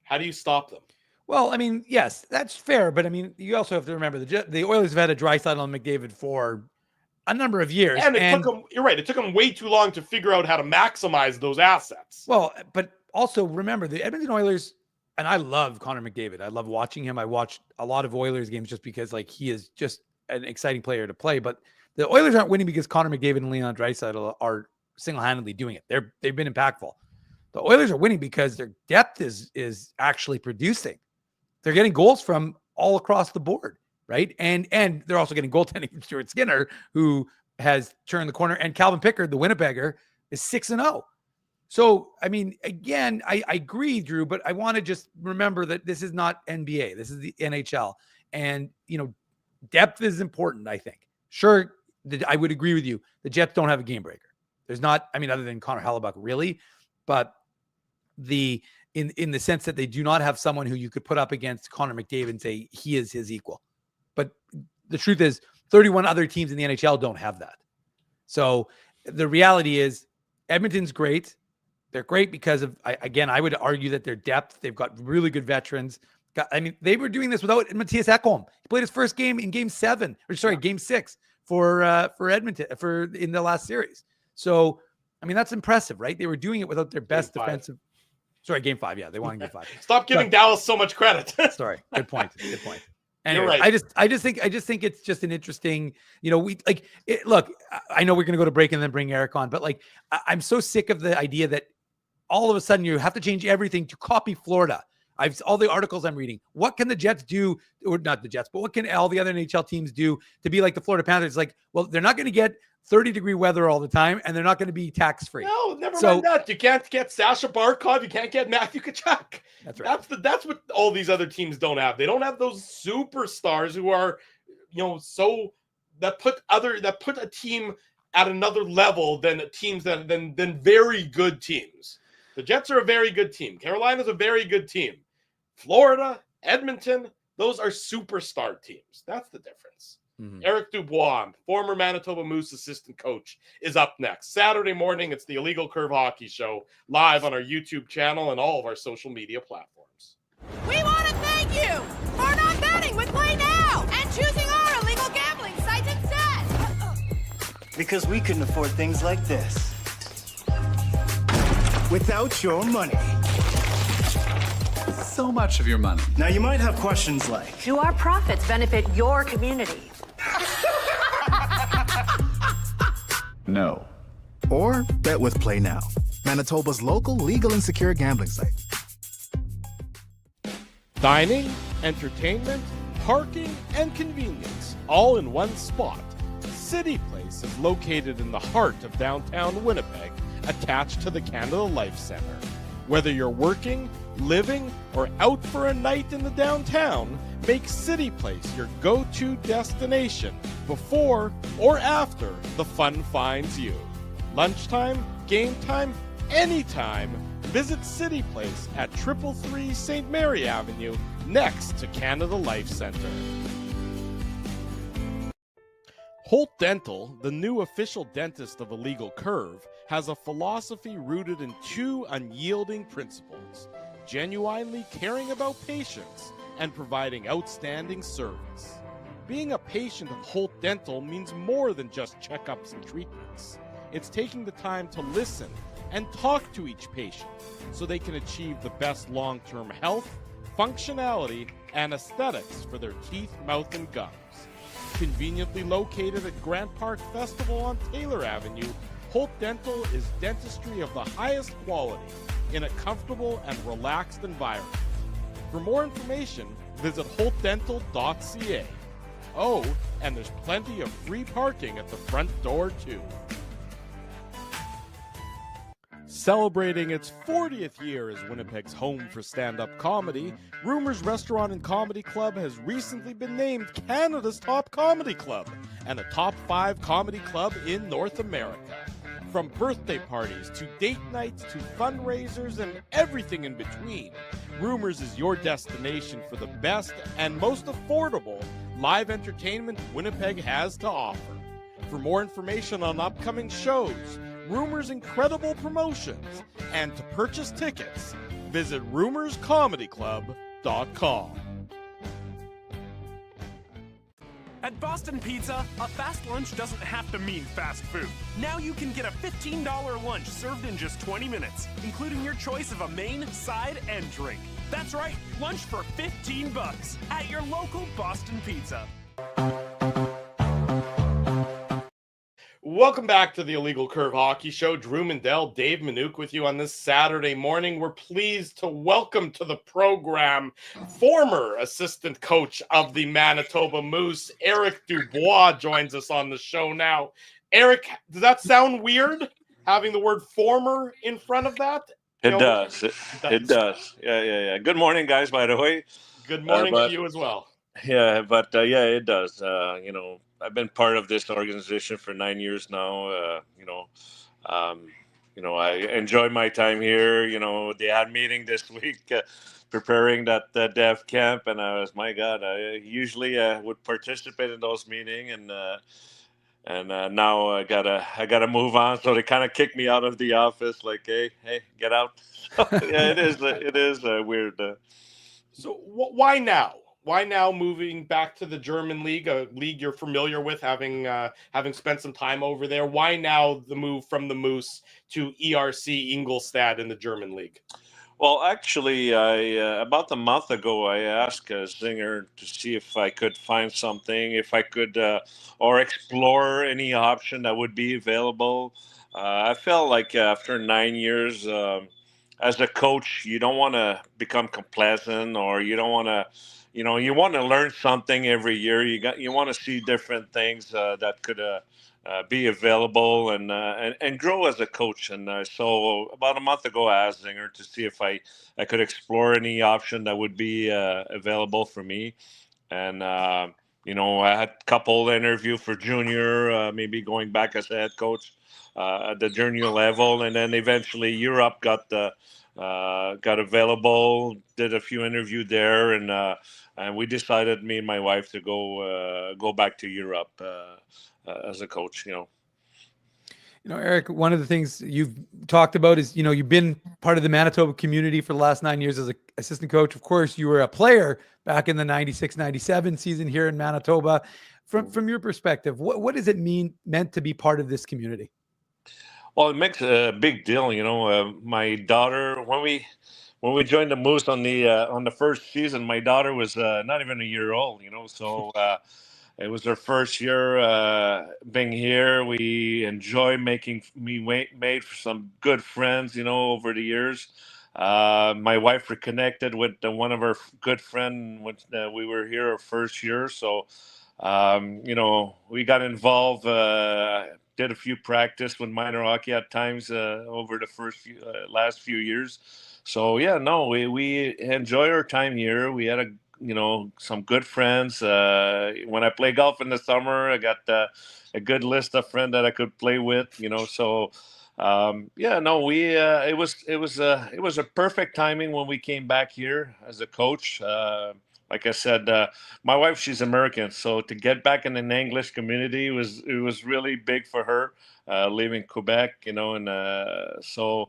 how do you stop them? Well, I mean, yes, that's fair. But, I mean, you also have to remember the Oilers have had a Draisaitl and McDavid for a number of years. And it took them, you're right, it took them way too long to figure out how to maximize those assets. Well, but also remember the Edmonton Oilers, and I love Connor McDavid. I love watching him. I watched a lot of Oilers games just because he is just an exciting player to play. But the Oilers aren't winning because Connor McDavid and Leon Draisaitl are single-handedly doing it. They've been impactful. The Oilers are winning because their depth is actually producing. They're getting goals from all across the board. Right. And they're also getting goaltending from Stuart Skinner, who has turned the corner. And Calvin Pickard, the Winnipegger, is 6-0. So, I mean, again, I agree, Drew, but I want to just remember that this is not NBA. This is the NHL. And, depth is important, I think. Sure, I would agree with you. The Jets don't have a game breaker. There's not, other than Connor Hellebuck, really. But in the sense that they do not have someone who you could put up against Connor McDavid and say he is his equal. But the truth is 31 other teams in the NHL don't have that. So the reality is Edmonton's great. They're great because of, I would argue that their depth, they've got really good veterans. They were doing this without Matthias Ekholm. He played his first game in game 6 for Edmonton in the last series. So, that's impressive, right? They were doing it without their best defensive. Sorry, game 5. Yeah, they won game 5. Stop giving Dallas so much credit. Sorry. Good point. Anyway, You're right. I just think it's just an interesting, look, I know we're going to go to break and then bring Eric on, but I'm so sick of the idea that all of a sudden you have to change everything to copy Florida. All the articles I'm reading. What can the Jets do, or not the Jets, but what can all the other NHL teams do to be like the Florida Panthers? Well, they're not going to get 30-degree weather all the time, and they're not going to be tax-free. No, never mind that. You can't get Sasha Barkov. You can't get Matthew Tkachuk. That's right. That's what all these other teams don't have. They don't have those superstars who are, that put a team at another level than teams than very good teams. The Jets are a very good team. Carolina's a very good team. Florida, Edmonton, those are superstar teams. That's the difference. Mm-hmm. Eric Dubois, former Manitoba Moose assistant coach, is up next. Saturday morning, it's the Illegal Curve Hockey Show, live on our YouTube channel and all of our social media platforms. We want to thank you for not betting with Play Now and choosing our illegal gambling site instead. Because we couldn't afford things like this without your money. So much of your money. Now, you might have questions like, Do our profits benefit your community? No. Or bet with Play Now, Manitoba's local legal and secure gambling site. Dining, entertainment, parking, and convenience, all in one spot. City Place is located in the heart of downtown Winnipeg, attached to the Canada Life Center. Whether you're working, living, or out for a night in the downtown, make City Place your go-to destination before or after the fun finds you. Lunchtime, game time, anytime, visit City Place at 333 St. Mary Avenue, next to Canada Life Centre. Holt Dental, the new official dentist of Illegal Curve, has a philosophy rooted in two unyielding principles: genuinely caring about patients and providing outstanding service. Being a patient of Holt Dental means more than just checkups and treatments. It's taking the time to listen and talk to each patient so they can achieve the best long-term health, functionality, and aesthetics for their teeth, mouth, and gums. Conveniently located at Grant Park Festival on Taylor Avenue, Holt Dental is dentistry of the highest quality in a comfortable and relaxed environment. For more information, visit holtdental.ca. Oh, and there's plenty of free parking at the front door, too. Celebrating its 40th year as Winnipeg's home for stand-up comedy, Rumors Restaurant and Comedy Club has recently been named Canada's top comedy club and a top 5 comedy club in North America. From birthday parties to date nights to fundraisers and everything in between, Rumors is your destination for the best and most affordable live entertainment Winnipeg has to offer. For more information on upcoming shows, Rumors' incredible promotions, and to purchase tickets, visit rumorscomedyclub.com. At Boston Pizza, a fast lunch doesn't have to mean fast food. Now you can get a $15 lunch served in just 20 minutes, including your choice of a main, side, and drink. That's right, lunch for $15 at your local Boston Pizza. Welcome back to the Illegal Curve Hockey Show. Drew Mandel, Dave Manouk with you on this Saturday morning. We're pleased to welcome to the program former assistant coach of the Manitoba Moose, Eric Dubois, joins us on the show now. Eric, does that sound weird, having the word former in front of that? It does. It does. Yeah. Good morning, guys, by the way. Good morning to you as well. Yeah, but it does. I've been part of this organization for 9 years now. I enjoy my time here. They had meeting this week preparing that dev camp, and I was, my God, I usually would participate in those meetings, and now I gotta move on. So they kind of kicked me out of the office, like, hey, get out. Yeah, it is weird. So why now? Why now moving back to the German league, a league you're familiar with, having spent some time over there? Why now the move from the Moose to ERC Ingolstadt in the German league? Well, actually, about a month ago, I asked Zinger to see if I could find something, if I could or explore any option that would be available. I felt like after 9 years as a coach, you don't want to become complacent, or you don't want to. You want to learn something every year. You want to see different things that could be available and grow as a coach. And so about a month ago, I asked Zinger to see if I could explore any option that would be available for me. And I had a couple interviews for junior, maybe going back as a head coach at the junior level, and then eventually Europe got available. Did a few interviews there, and we decided, me and my wife, to go back to Europe as a coach. Eric, one of the things you've talked about is, you've been part of the Manitoba community for the last 9 years as an assistant coach. Of course, you were a player back in the 96-97 season here in Manitoba. From your perspective, what does it meant to be part of this community? Well, it makes a big deal. My daughter, when we joined the Moose on the first season, my daughter was not even a year old. So it was her first year being here. We enjoy made some good friends, we the years. My wife reconnected with one of our good friends when we were here our first year. So, we got involved did a few practice with minor hockey at times over the last few years. So yeah, no, we enjoy our time here. We had some good friends. When I play golf in the summer, I got a good list of friends that I could play with. So it was a perfect timing when we came back here as a coach. Like I said, my wife, she's American, so to get back in an English community was really big for her, leaving Quebec, and the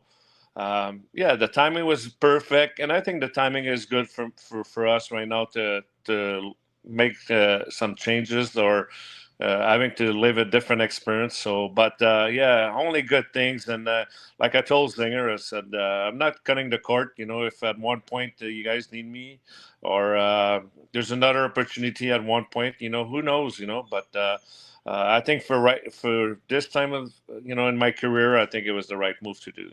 timing was perfect, and I think the timing is good for us right now to make some changes or having to live a different experience. So, but only good things. And like I told Zinger, I said, I'm not cutting the cord. If at one point you guys need me, or there's another opportunity at one point, who knows, But I think for this time of in my career, I think it was the right move to do.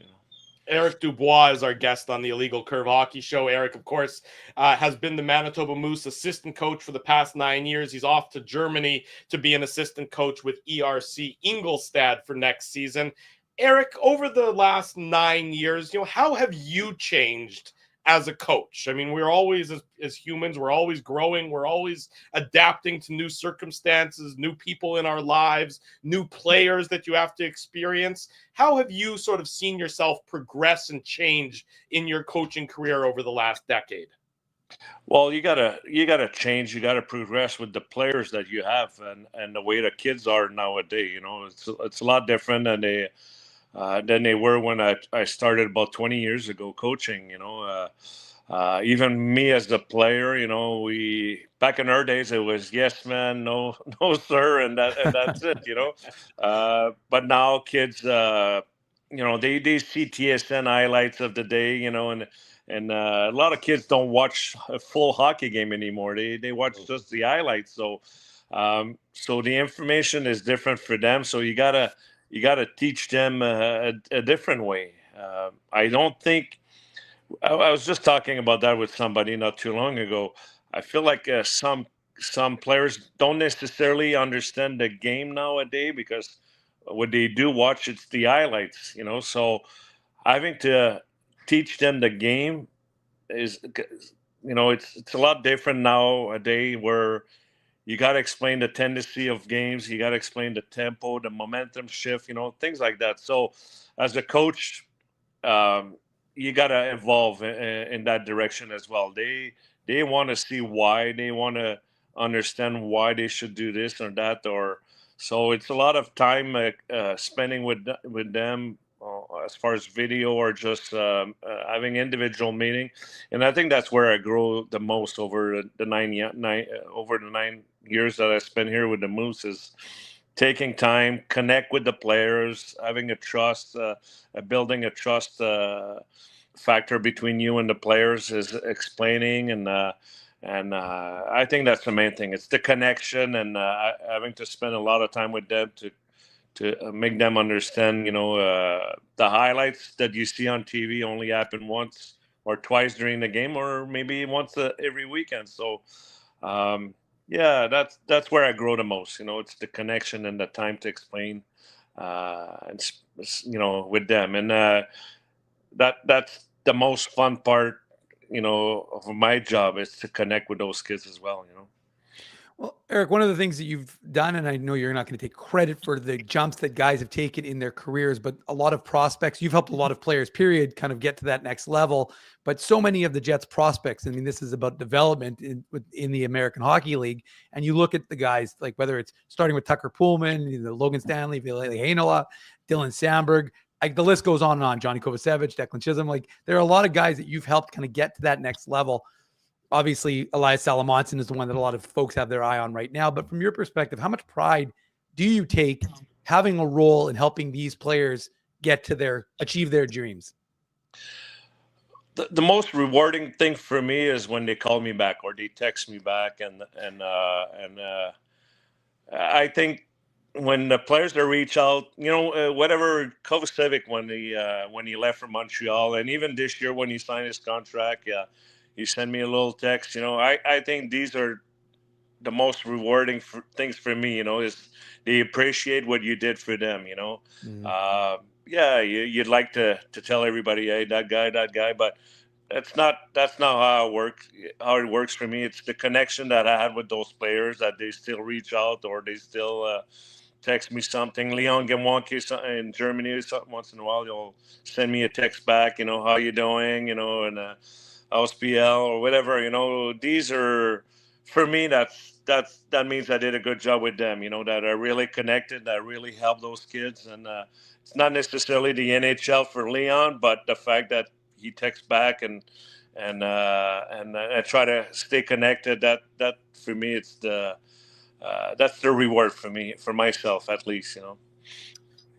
Eric Dubois is our guest on the Illegal Curve Hockey Show. Eric, of course, has been the Manitoba Moose assistant coach for the past 9 years. He's off to Germany to be an assistant coach with ERC Ingolstadt for next season. Eric, over the last 9 years, how have you changed as a coach? I mean, we're always, as humans, we're always growing. We're always adapting to new circumstances, new people in our lives, new players that you have to experience. How have you sort of seen yourself progress and change in your coaching career over the last decade? Well, you gotta change. You gotta progress with the players that you have, and the way the kids are nowadays. It's a lot different than they were when I started about 20 years ago coaching. Even me as the player, we back in our days it was yes man, no sir, and that's it. But now kids, they see TSN highlights of the day, and a lot of kids don't watch a full hockey game anymore. They watch just the highlights. So the information is different for them. So you gotta teach them a different way. I don't think I was just talking about that with somebody not too long ago. I feel like some players don't necessarily understand the game nowadays because what they do watch, it's the highlights, So having to teach them the game is, it's a lot different nowadays where you got to explain the tendency of games. You got to explain the tempo, the momentum shift, things like that. So as a coach, you got to evolve in that direction as well. They want to see why. They want to understand why they should do this or that. So it's a lot of time spending with them as far as video or just having individual meeting. And I think that's where I grow the most over the 9 years that I spent here with the Moose, is taking time, connect with the players, having a trust, building a trust factor between you and the players, is explaining, and I think that's the main thing. It's the connection, and having to spend a lot of time with them to make them understand, the highlights that you see on TV only happen once or twice during the game, or maybe once every weekend. So, that's where I grow the most. It's the connection and the time to explain, with them, and that's the most fun part, of my job, is to connect with those kids as well. Well, Eric, one of the things that you've done, and I know you're not going to take credit for the jumps that guys have taken in their careers, but a lot of prospects, you've helped a lot of players, period, kind of get to that next level. But so many of the Jets prospects, I mean, this is about development in the American Hockey League. And you look at the guys, like whether it's starting with Tucker Pullman, Logan Stanley, Ville Heinola, Dylan Sandberg, like the list goes on and on, Johnny Kovacevic, Declan Chisholm. Like there are a lot of guys that you've helped kind of get to that next level. Obviously, Elias Salamonson is the one that a lot of folks have their eye on right now. But from your perspective, how much pride do you take having a role in helping these players achieve their dreams? The most rewarding thing for me is when they call me back or they text me back, and I think when the players that reach out, whatever Kovacevic when he left from Montreal, and even this year when he signed his contract, he sent me a little text. I think these are the most rewarding things for me, is they appreciate what you did for them. Yeah, you'd like to tell everybody, hey, that guy, but that's not how it works. How it works for me, it's the connection that I had with those players, that they still reach out, or they still text me something. Leon Gemwonke in Germany, something once in a while, you'll send me a text back, how you doing, and how's PL or whatever. These are, for me, that means I did a good job with them. That I really connected, that I really helped those kids, and it's not necessarily the NHL for Leon, but the fact that he texts back and I try to stay connected. That for me, it's that's the reward for me, for myself at least.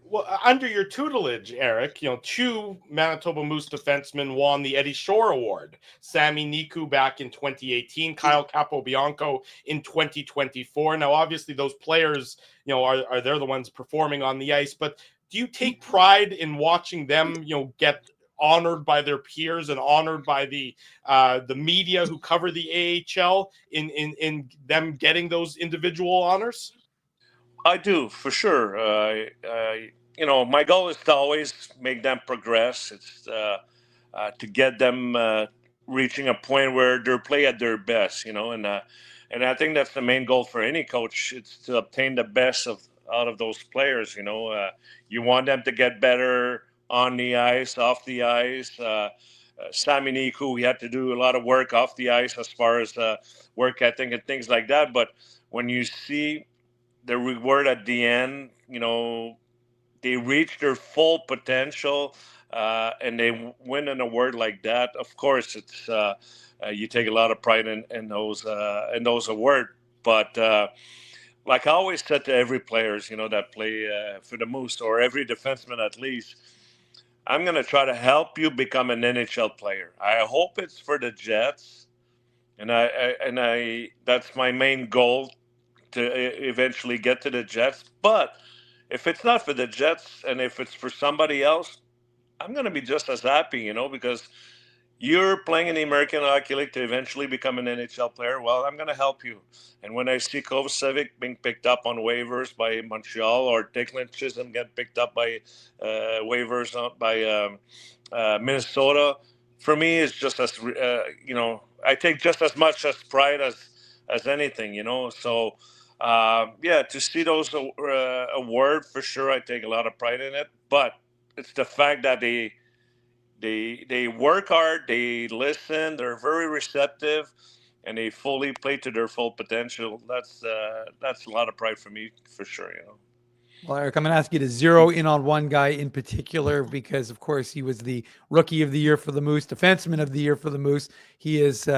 Well, under your tutelage, Eric, 2 Manitoba Moose defensemen won the Eddie Shore Award. Sami Niku back in 2018, Kyle Capobianco in 2024. Now, obviously, those players, are they're the ones performing on the ice. But do you take pride in watching them, get honored by their peers and honored by the media who cover the AHL in them getting those individual honors? I do, for sure. My goal is to always make them progress. It's to get them reaching a point where they play at their best, and I think that's the main goal for any coach. It's to obtain the best out of those players. You want them to get better on the ice, off the ice. Sami Niku, we had to do a lot of work off the ice as far as work ethic and things like that. But when you see the reward at the end, they reach their full potential, and they win an award like that. Of course, it's you take a lot of pride in those awards. But like I always said to every players, that play for the Moose, or every defenseman at least, I'm going to try to help you become an NHL player. I hope it's for the Jets, and I that's my main goal, to eventually get to the Jets. But if it's not for the Jets, and if it's for somebody else, I'm going to be just as happy, because you're playing in the American Hockey League to eventually become an NHL player. Well, I'm going to help you. And when I see Kovacevic being picked up on waivers by Montreal, or Declan Chisholm get picked up by waivers by Minnesota, for me, it's just as I take just as much as pride as anything, So to see those awards, for sure, I take a lot of pride in it. But it's the fact that they work hard, they listen, they're very receptive, and they fully play to their full potential. That's a lot of pride for me, for sure. Well, Eric, I'm going to ask you to zero in on one guy in particular, because, of course, he was the Rookie of the Year for the Moose, Defenseman of the Year for the Moose. He is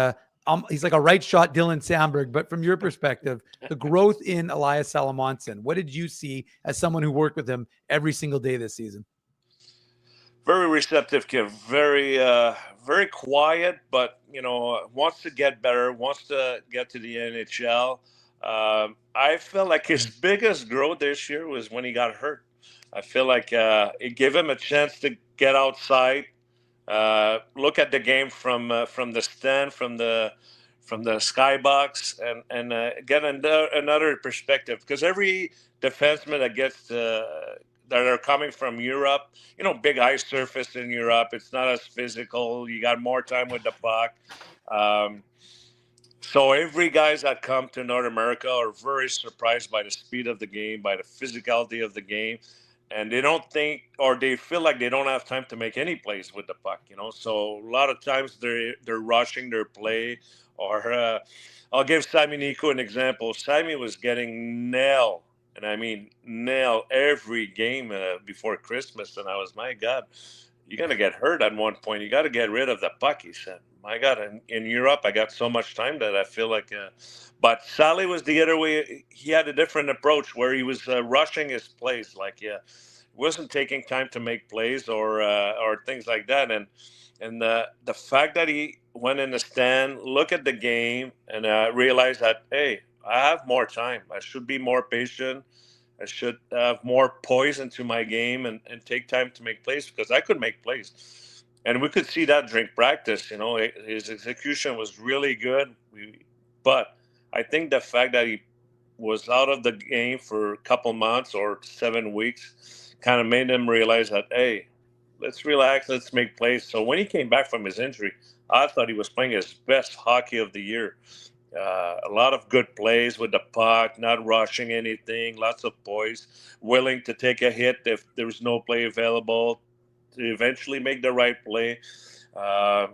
he's like a right shot Dylan Sandberg. But from your perspective, the growth in Elias Salamonson, what did you see as someone who worked with him every single day this season? Very receptive kid, very quiet, but wants to get better, wants to get to the NHL. I felt like his biggest growth this year was when he got hurt. I feel like it gave him a chance to get outside, look at the game from the stand, from the skybox, and get another perspective. Because every defenseman that gets that are coming from Europe, big ice surface in Europe, it's not as physical. You got more time with the puck. So every guys that come to North America are very surprised by the speed of the game, by the physicality of the game. And they don't think, or they feel like they don't have time to make any plays with the puck, So a lot of times they're rushing their play. Or I'll give Sami Niku an example. Sami was getting nailed. And I mean, nail every game before Christmas. And I was, my God, you're going to get hurt at one point. You got to get rid of the puck, he said. My God, in Europe, I got so much time that I feel like but Sally was the other way. He had a different approach where he was rushing his plays. Like, wasn't taking time to make plays or things like that. And the fact that he went in the stand, look at the game, and realized that, hey, I have more time. I should be more patient. I should have more poise into my game and take time to make plays, because I could make plays. And we could see that during practice. His execution was really good. But I think the fact that he was out of the game for a couple months or 7 weeks kind of made him realize that, hey, let's relax, let's make plays. So when he came back from his injury, I thought he was playing his best hockey of the year. A lot of good plays with the puck, not rushing anything, lots of poise, willing to take a hit if there's no play available, to eventually make the right play.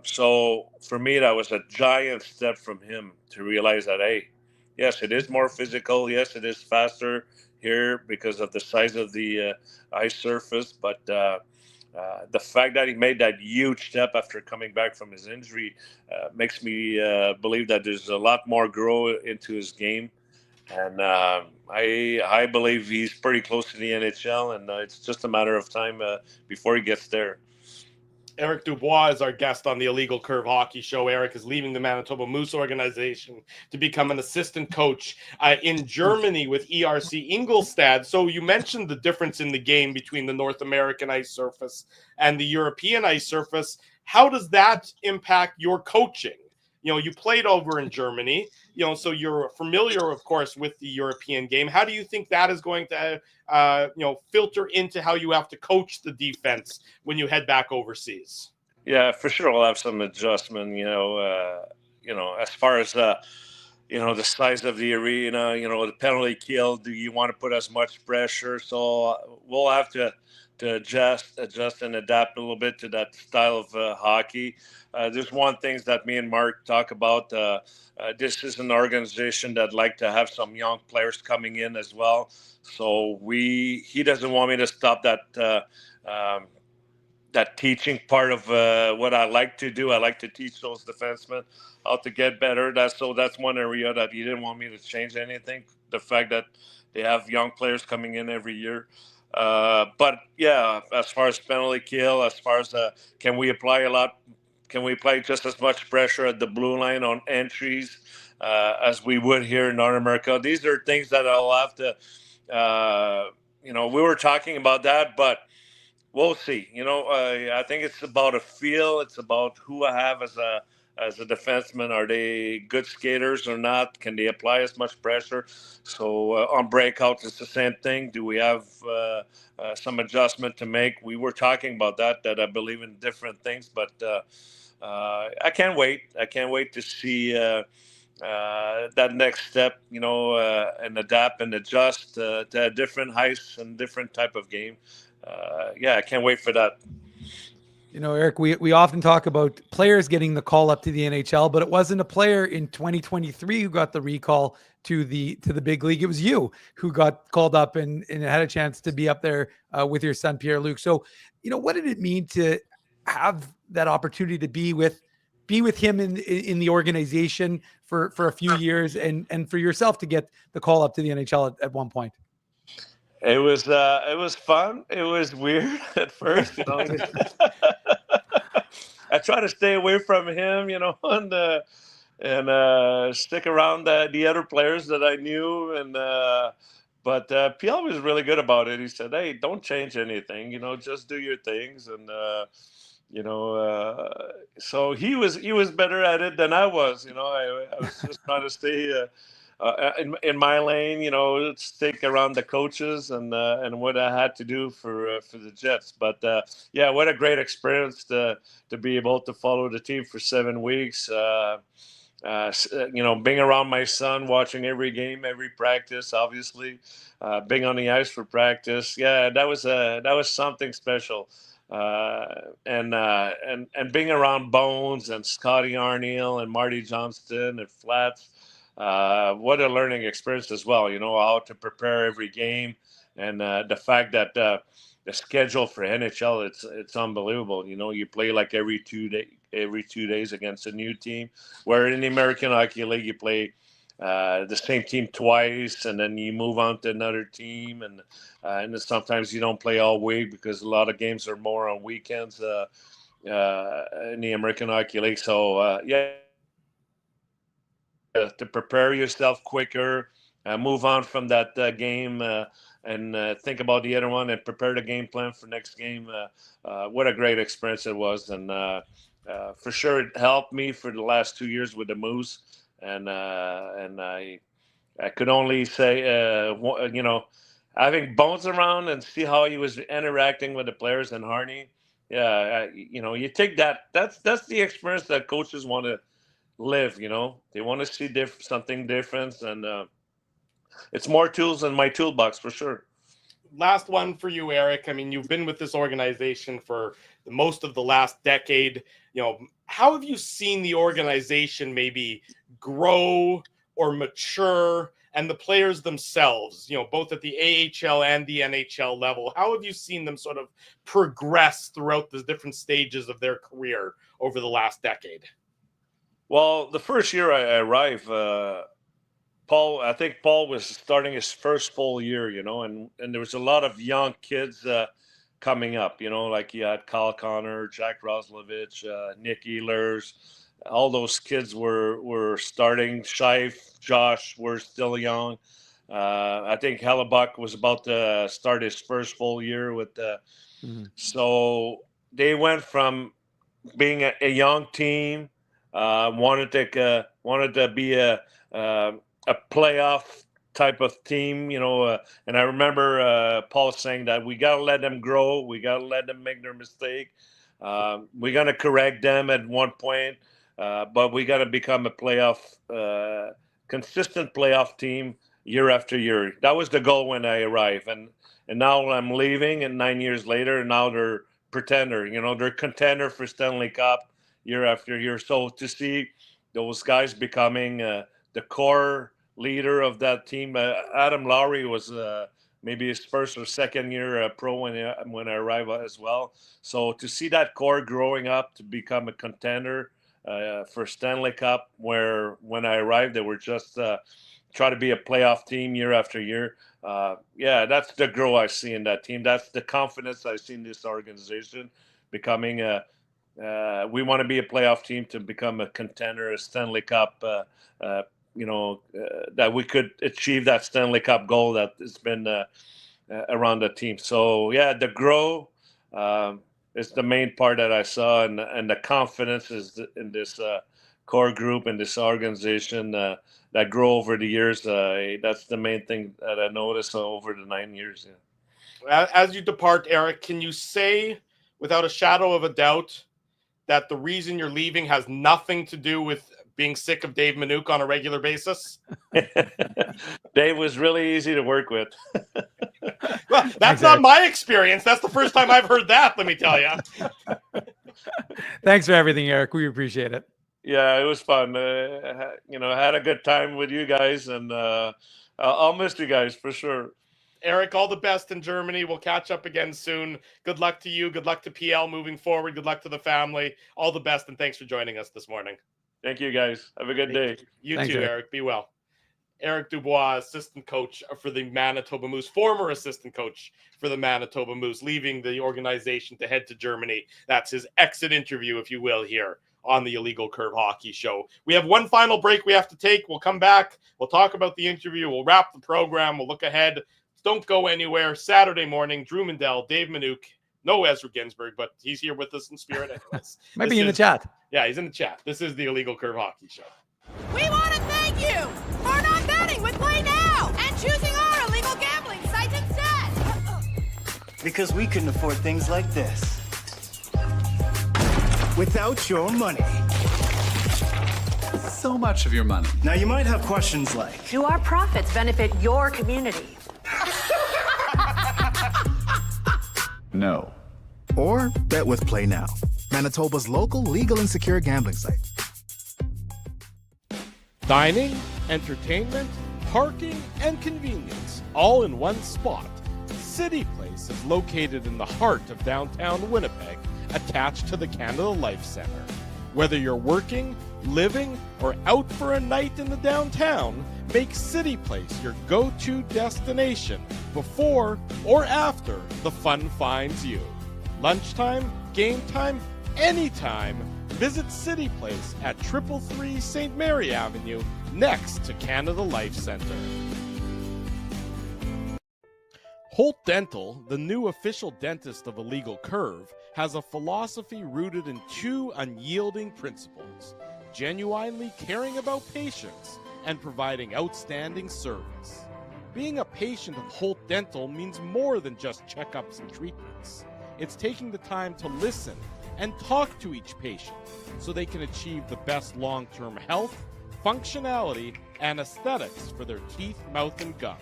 So for me, that was a giant step from him to realize that, hey, yes, it is more physical. Yes, it is faster here because of the size of the ice surface. But the fact that he made that huge step after coming back from his injury makes me believe that there's a lot more grow into his game. And I believe he's pretty close to the NHL, and it's just a matter of time before he gets there. Eric Dubois is our guest on the Illegal Curve Hockey Show. Eric is leaving the Manitoba Moose organization to become an assistant coach in Germany with ERC Ingolstadt. So you mentioned the difference in the game between the North American ice surface and the European ice surface. How does that impact your coaching? You know, you played over in Germany, you know, so you're familiar, of course, with the European game. How do you think that is going to, filter into how you have to coach the defense when you head back overseas? Yeah, for sure, we'll have some adjustment. As far as the size of the arena, the penalty kill. Do you want to put as much pressure? So we'll have to adjust and adapt a little bit to that style of hockey. There's one thing that me and Mark talk about. This is an organization that like to have some young players coming in as well. So he doesn't want me to stop that teaching part of what I like to do. I like to teach those defensemen how to get better. That's one area that he didn't want me to change anything. The fact that they have young players coming in every year. But yeah, as far as penalty kill, as far as can we apply just as much pressure at the blue line on entries as we would here in North America? These are things that I'll have to, we were talking about that, but we'll see. I think it's about a feel. It's about who I have as a defenseman. Are they good skaters or not? Can they apply as much pressure? So on breakouts, it's the same thing. Do we have some adjustment to make? We were talking about that I believe in different things, but I can't wait. I can't wait to see that next step, and adapt and adjust to a different heights and different type of game. I can't wait for that. Eric, we often talk about players getting the call up to the NHL, but it wasn't a player in 2023 who got the recall to the big league. It was you who got called up and had a chance to be up there with your son, Pierre-Luc. So, what did it mean to have that opportunity to be with him in the organization for a few years and for yourself to get the call up to the NHL at one point? It was fun. It was weird at first, I try to stay away from him, and stick around the other players that I knew. But Pierre was really good about it. He said, "Hey, don't change anything. Just do your things." And so he was better at it than I was. I was just trying to stay in my lane, stick around the coaches and what I had to do for the Jets. But what a great experience to be able to follow the team for 7 weeks. Being around my son, watching every game, every practice, obviously, being on the ice for practice. Yeah, that was something special. And being around Bones and Scotty Arniel and Marty Johnston and Flats. What a learning experience as well, how to prepare every game, and the fact that the schedule for NHL, it's unbelievable. You play like every 2 days against a new team, where in the American Hockey League you play the same team twice, and then you move on to another team, and then sometimes you don't play all week because a lot of games are more on weekends in the American Hockey League. So to prepare yourself quicker, move on from that game, and think about the other one and prepare the game plan for next game. What a great experience it was. And for sure it helped me for the last 2 years with the Moose. and I could only say, having Bones around and see how he was interacting with the players and Harney. Yeah, you take that. That's the experience that coaches want to live. They want to see something different, and it's more tools in my toolbox for sure. Last one for you, Eric. I mean, you've been with this organization for most of the last decade. How have you seen the organization maybe grow or mature, and the players themselves, both at the AHL and the NHL level? How have you seen them sort of progress throughout the different stages of their career over the last decade? Well, the first year I arrived, I think Paul was starting his first full year, and there was a lot of young kids coming up, like you had Kyle Connor, Jack Roslovich, Nick Ehlers. All those kids were starting. Scheif, Josh were still young. I think Hellebuck was about to start his first full year with So they went from being a young team, wanted to be a playoff type of team, and I remember Paul saying that we got to let them grow. We got to let them make their mistake. We're going to correct them at one point, but we got to become a consistent playoff team year after year. That was the goal when I arrived. And now I'm leaving, and 9 years later, now they're pretender. They're contender for Stanley Cup year after year. So to see those guys becoming the core leader of that team. Adam Lowry was maybe his first or second year pro when I arrived as well. So to see that core growing up to become a contender for Stanley Cup, where when I arrived they were just try to be a playoff team year after year. That's the growth I see in that team. That's the confidence I see in this organization becoming we want to be a playoff team to become a contender, a Stanley Cup. That we could achieve that Stanley Cup goal that has been around the team. So the growth is the main part that I saw, and the confidence is in this core group and this organization that grow over the years. That's the main thing that I noticed over the 9 years. Yeah. As you depart, Eric, can you say without a shadow of a doubt that the reason you're leaving has nothing to do with being sick of Dave Minuk on a regular basis? Dave was really easy to work with. Well, that's not my experience. That's the first time I've heard that, let me tell you. Thanks for everything, Eric. We appreciate it. Yeah, it was fun. I had a good time with you guys, and I'll miss you guys for sure. Eric, all the best in Germany. We'll catch up again soon. Good luck to you. Good luck to PL moving forward. Good luck to the family. All the best, and thanks for joining us this morning. Thank you, guys. Have a good day. You too, Eric. Be well. Eric Dubois, assistant coach for the Manitoba Moose, former assistant coach for the Manitoba Moose, leaving the organization to head to Germany. That's his exit interview, if you will, here on the Illegal Curve Hockey Show. We have one final break we have to take. We'll come back. We'll talk about the interview. We'll wrap the program. We'll look ahead. Don't go anywhere. Saturday morning, Drew Mandel, Dave Minuk. No Ezra Ginsburg, but he's here with us in spirit anyways. Might be in the chat. Yeah, he's in the chat. This is the Illegal Curve Hockey Show. We want to thank you for not betting with Play Now and choosing our illegal gambling site instead. Because we couldn't afford things like this without your money. So much of your money. Now you might have questions like, Do our profits benefit your community? No. Or bet with Play Now, Manitoba's local legal and secure gambling site. Dining, entertainment, parking, and convenience, all in one spot. City Place is located in the heart of downtown Winnipeg, attached to the Canada Life Centre. Whether you're working, living, or out for a night in the downtown, make City Place your go-to destination before or after the fun finds you. Lunchtime, game time, anytime, visit City Place at 333 St. Mary Avenue, next to Canada Life Centre. Holt Dental, the new official dentist of Illegal Curve, has a philosophy rooted in two unyielding principles: genuinely caring about patients and providing outstanding service. Being a patient of Holt Dental means more than just checkups and treatments. It's taking the time to listen and talk to each patient so they can achieve the best long-term health, functionality, and aesthetics for their teeth, mouth, and gums.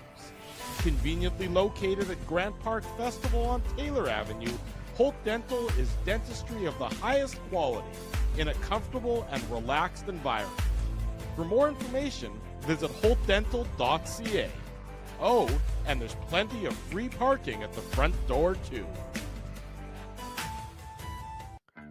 Conveniently located at Grant Park Festival on Taylor Avenue, Holt Dental is dentistry of the highest quality in a comfortable and relaxed environment. For more information, visit holtdental.ca. Oh, and there's plenty of free parking at the front door, too.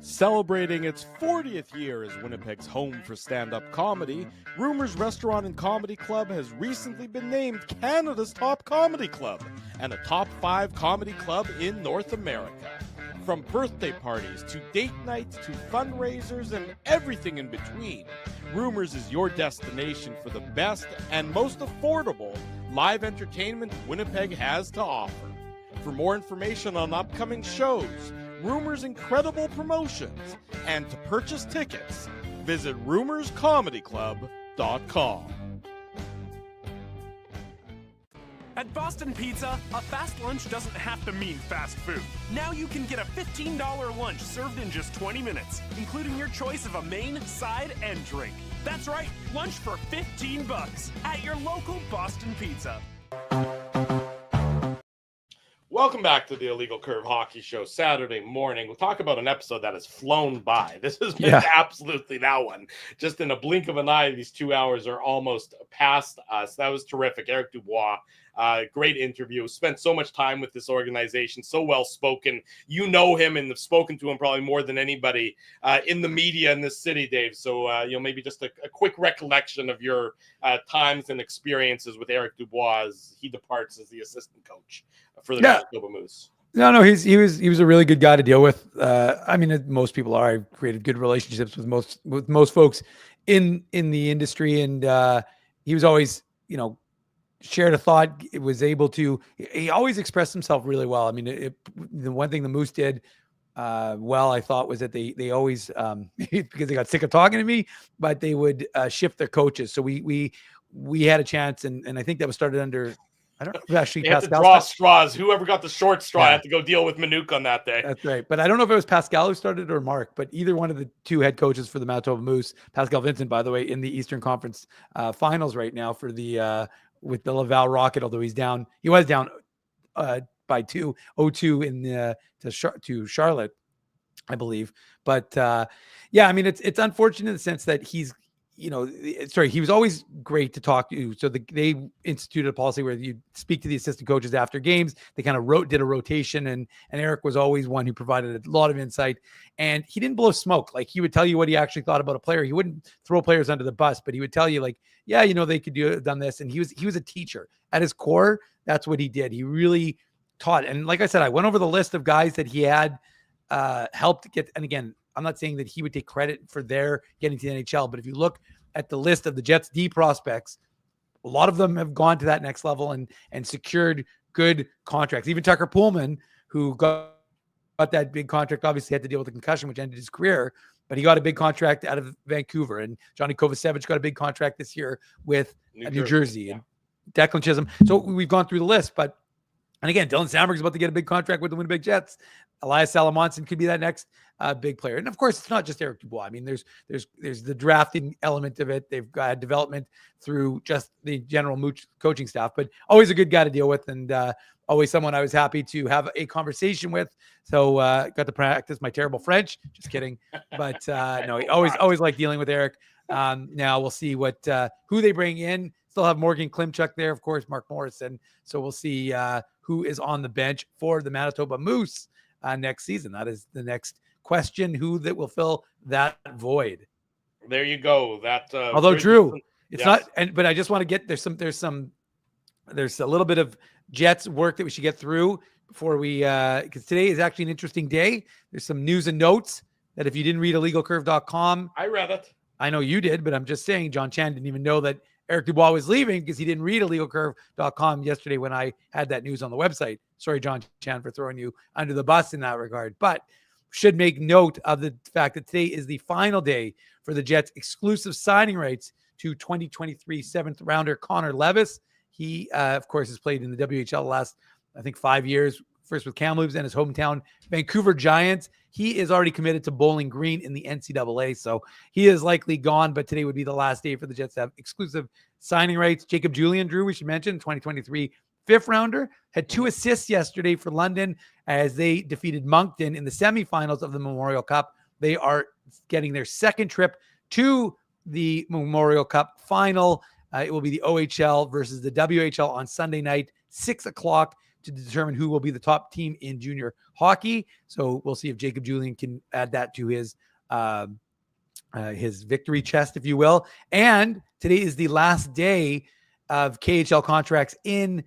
Celebrating its 40th year as Winnipeg's home for stand-up comedy, Rumors Restaurant and Comedy Club has recently been named Canada's top comedy club and a top 5 comedy club in North America. From birthday parties to date nights to fundraisers and everything in between, Rumors is your destination for the best and most affordable live entertainment Winnipeg has to offer. For more information on upcoming shows, Rumors' incredible promotions, and to purchase tickets, visit rumorscomedyclub.com. At Boston Pizza, a fast lunch doesn't have to mean fast food. Now you can get a $15 lunch served in just 20 minutes, including your choice of a main, side, and drink. That's right, lunch for $15 at your local Boston Pizza. Welcome back to the Illegal Curve Hockey Show Saturday morning. We'll talk about an episode that has flown by. This has been absolutely that one. Just in a blink of an eye, these 2 hours are almost past us. That was terrific. Eric Dubois, great interview. Spent so much time with this organization, so well spoken. You know him and have spoken to him probably more than anybody in the media in this city, Dave. So, maybe just a quick recollection of your times and experiences with Eric Dubois as he departs as the assistant coach for the Manitoba Moose. No, he was a really good guy to deal with. I mean, most people are. I've created good relationships with most folks in the industry, and he was always, shared a thought. It was able to. He always expressed himself really well. I mean, the one thing the Moose did well, I thought, was that they always because they got sick of talking to me, but they would shift their coaches. So we had a chance, and I think that was started under. I don't know if actually Pascal had to draw straws. Whoever got the short straw had to go deal with Manuk on that day. That's right. But I don't know if it was Pascal who started or Mark, but either one of the two head coaches for the Manitoba Moose, Pascal Vincent, by the way, in the Eastern Conference finals right now for the with the Laval Rocket, although he was down by 2-0 in to Charlotte, I believe. But I mean, it's unfortunate in the sense that he's, he was always great to talk to. So they instituted a policy where you speak to the assistant coaches after games. They kind of did a rotation, and Eric was always one who provided a lot of insight, and he didn't blow smoke. Like, he would tell you what he actually thought about a player. He wouldn't throw players under the bus, but he would tell you, like, they could done this. And he was a teacher at his core. That's what he did. He really taught. And like I said, I went over the list of guys that he had helped get. And again, I'm not saying that he would take credit for their getting to the NHL, but if you look at the list of the Jets D prospects, a lot of them have gone to that next level and secured good contracts. Even Tucker Pullman, who got that big contract, obviously had to deal with a concussion, which ended his career, but he got a big contract out of Vancouver. And Johnny Kovacevic got a big contract this year with New Jersey. And Declan Chisholm. So we've gone through the list, and again, Dylan Samberg's about to get a big contract with the Winnipeg Jets. Elias Salamonson could be that next big player. And of course, it's not just Eric Dubois. I mean, there's the drafting element of it. They've got development through just the general Mooch coaching staff, but always a good guy to deal with, and always someone I was happy to have a conversation with. So got to practice my terrible French. Just kidding. But no, he always liked dealing with Eric. Now we'll see who they bring in. Still have Morgan Klimchuk there, of course, Mark Morrison. So we'll see who is on the bench for the Manitoba Moose next season. That is the next question, who that will fill that void. There you go. That although Drew, it's not, but I just want to get there's a little bit of Jets work that we should get through before we because today is actually an interesting day. There's some news and notes that if you didn't read illegalcurve.com, I read it. I know you did, but I'm just saying John Chan didn't even know that Eric Dubois was leaving because he didn't read illegalcurve.com yesterday when I had that news on the website. Sorry, John Chan, for throwing you under the bus in that regard. But should make note of the fact that today is the final day for the Jets' exclusive signing rights to 2023 seventh rounder Connor Levis. He, of course, has played in the WHL the last, I think, 5 years, first with Kamloops and his hometown Vancouver Giants. He is already committed to Bowling Green in the NCAA, so he is likely gone, but today would be the last day for the Jets to have exclusive signing rights. Jacob Julien, Drew, we should mention, 2023 fifth rounder, had 2 assists yesterday for London as they defeated Moncton in the semifinals of the Memorial Cup. They are getting their second trip to the Memorial Cup final. It will be the OHL versus the WHL on Sunday night, 6 o'clock, to determine who will be the top team in junior hockey. So we'll see if Jacob Julien can add that to his victory chest, if you will. And today is the last day of KHL contracts in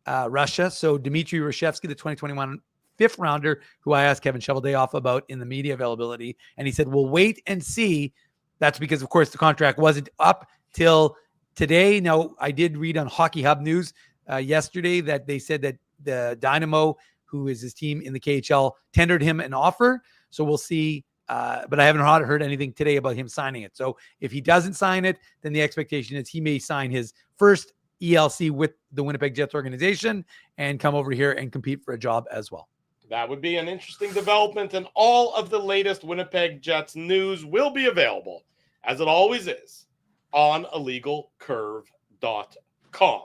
Russia. So Dmitry Rashevsky, the 2021 fifth rounder, who I asked Kevin Shoveldayoff about in the media availability, and he said, we'll wait and see. That's because, of course, the contract wasn't up till today. Now, I did read on Hockey Hub News yesterday that they said that the Dynamo, who is his team in the KHL, tendered him an offer. So we'll see. But I haven't heard anything today about him signing it. So if he doesn't sign it, then the expectation is he may sign his first ELC with the Winnipeg Jets organization and come over here and compete for a job as well. That would be an interesting development, and all of the latest Winnipeg Jets news will be available, as it always is, on illegalcurve.com.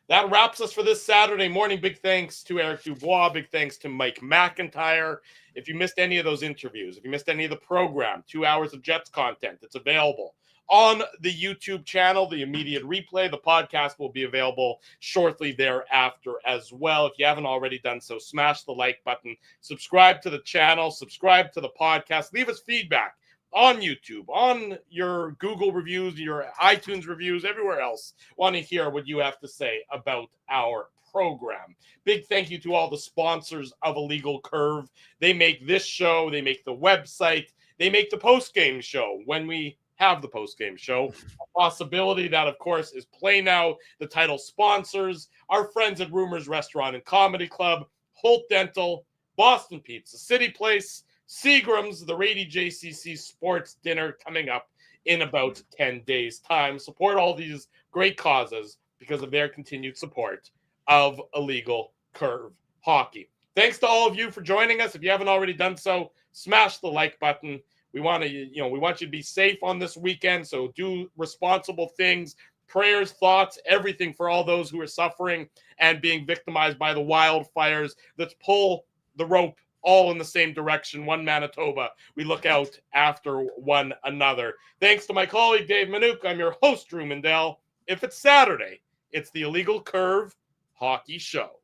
That wraps us for this Saturday morning. Big thanks to Eric Dubois. Big thanks to Mike McIntyre. If you missed any of those interviews, if you missed any of the program, 2 hours of Jets content, it's available on the YouTube channel, the immediate replay. The podcast will be available shortly thereafter as well. If you haven't already done so, smash the like button, subscribe to the channel, subscribe to the podcast, leave us feedback on YouTube, on your Google reviews, your iTunes reviews, everywhere else. Want to hear what you have to say about our program. Big thank you to all the sponsors of Illegal Curve. They make this show, they make the website, they make the post-game show when we have the post-game show. A possibility that, of course, is Play Now, the title sponsors, our friends at Rumors Restaurant and Comedy Club, Holt Dental, Boston Pizza, City Place, Seagram's, the Rady JCC Sports Dinner coming up in about 10 days' time. Support all these great causes because of their continued support of Illegal Curve Hockey. Thanks to all of you for joining us. If you haven't already done so, smash the like button. We want you to be safe on this weekend, so do responsible things. Prayers, thoughts, everything for all those who are suffering and being victimized by the wildfires. Let's pull the rope all in the same direction. One Manitoba. We look out after one another. Thanks to my colleague, Dave Manouk. I'm your host, Drew Mindell. If it's Saturday, it's the Illegal Curve Hockey Show.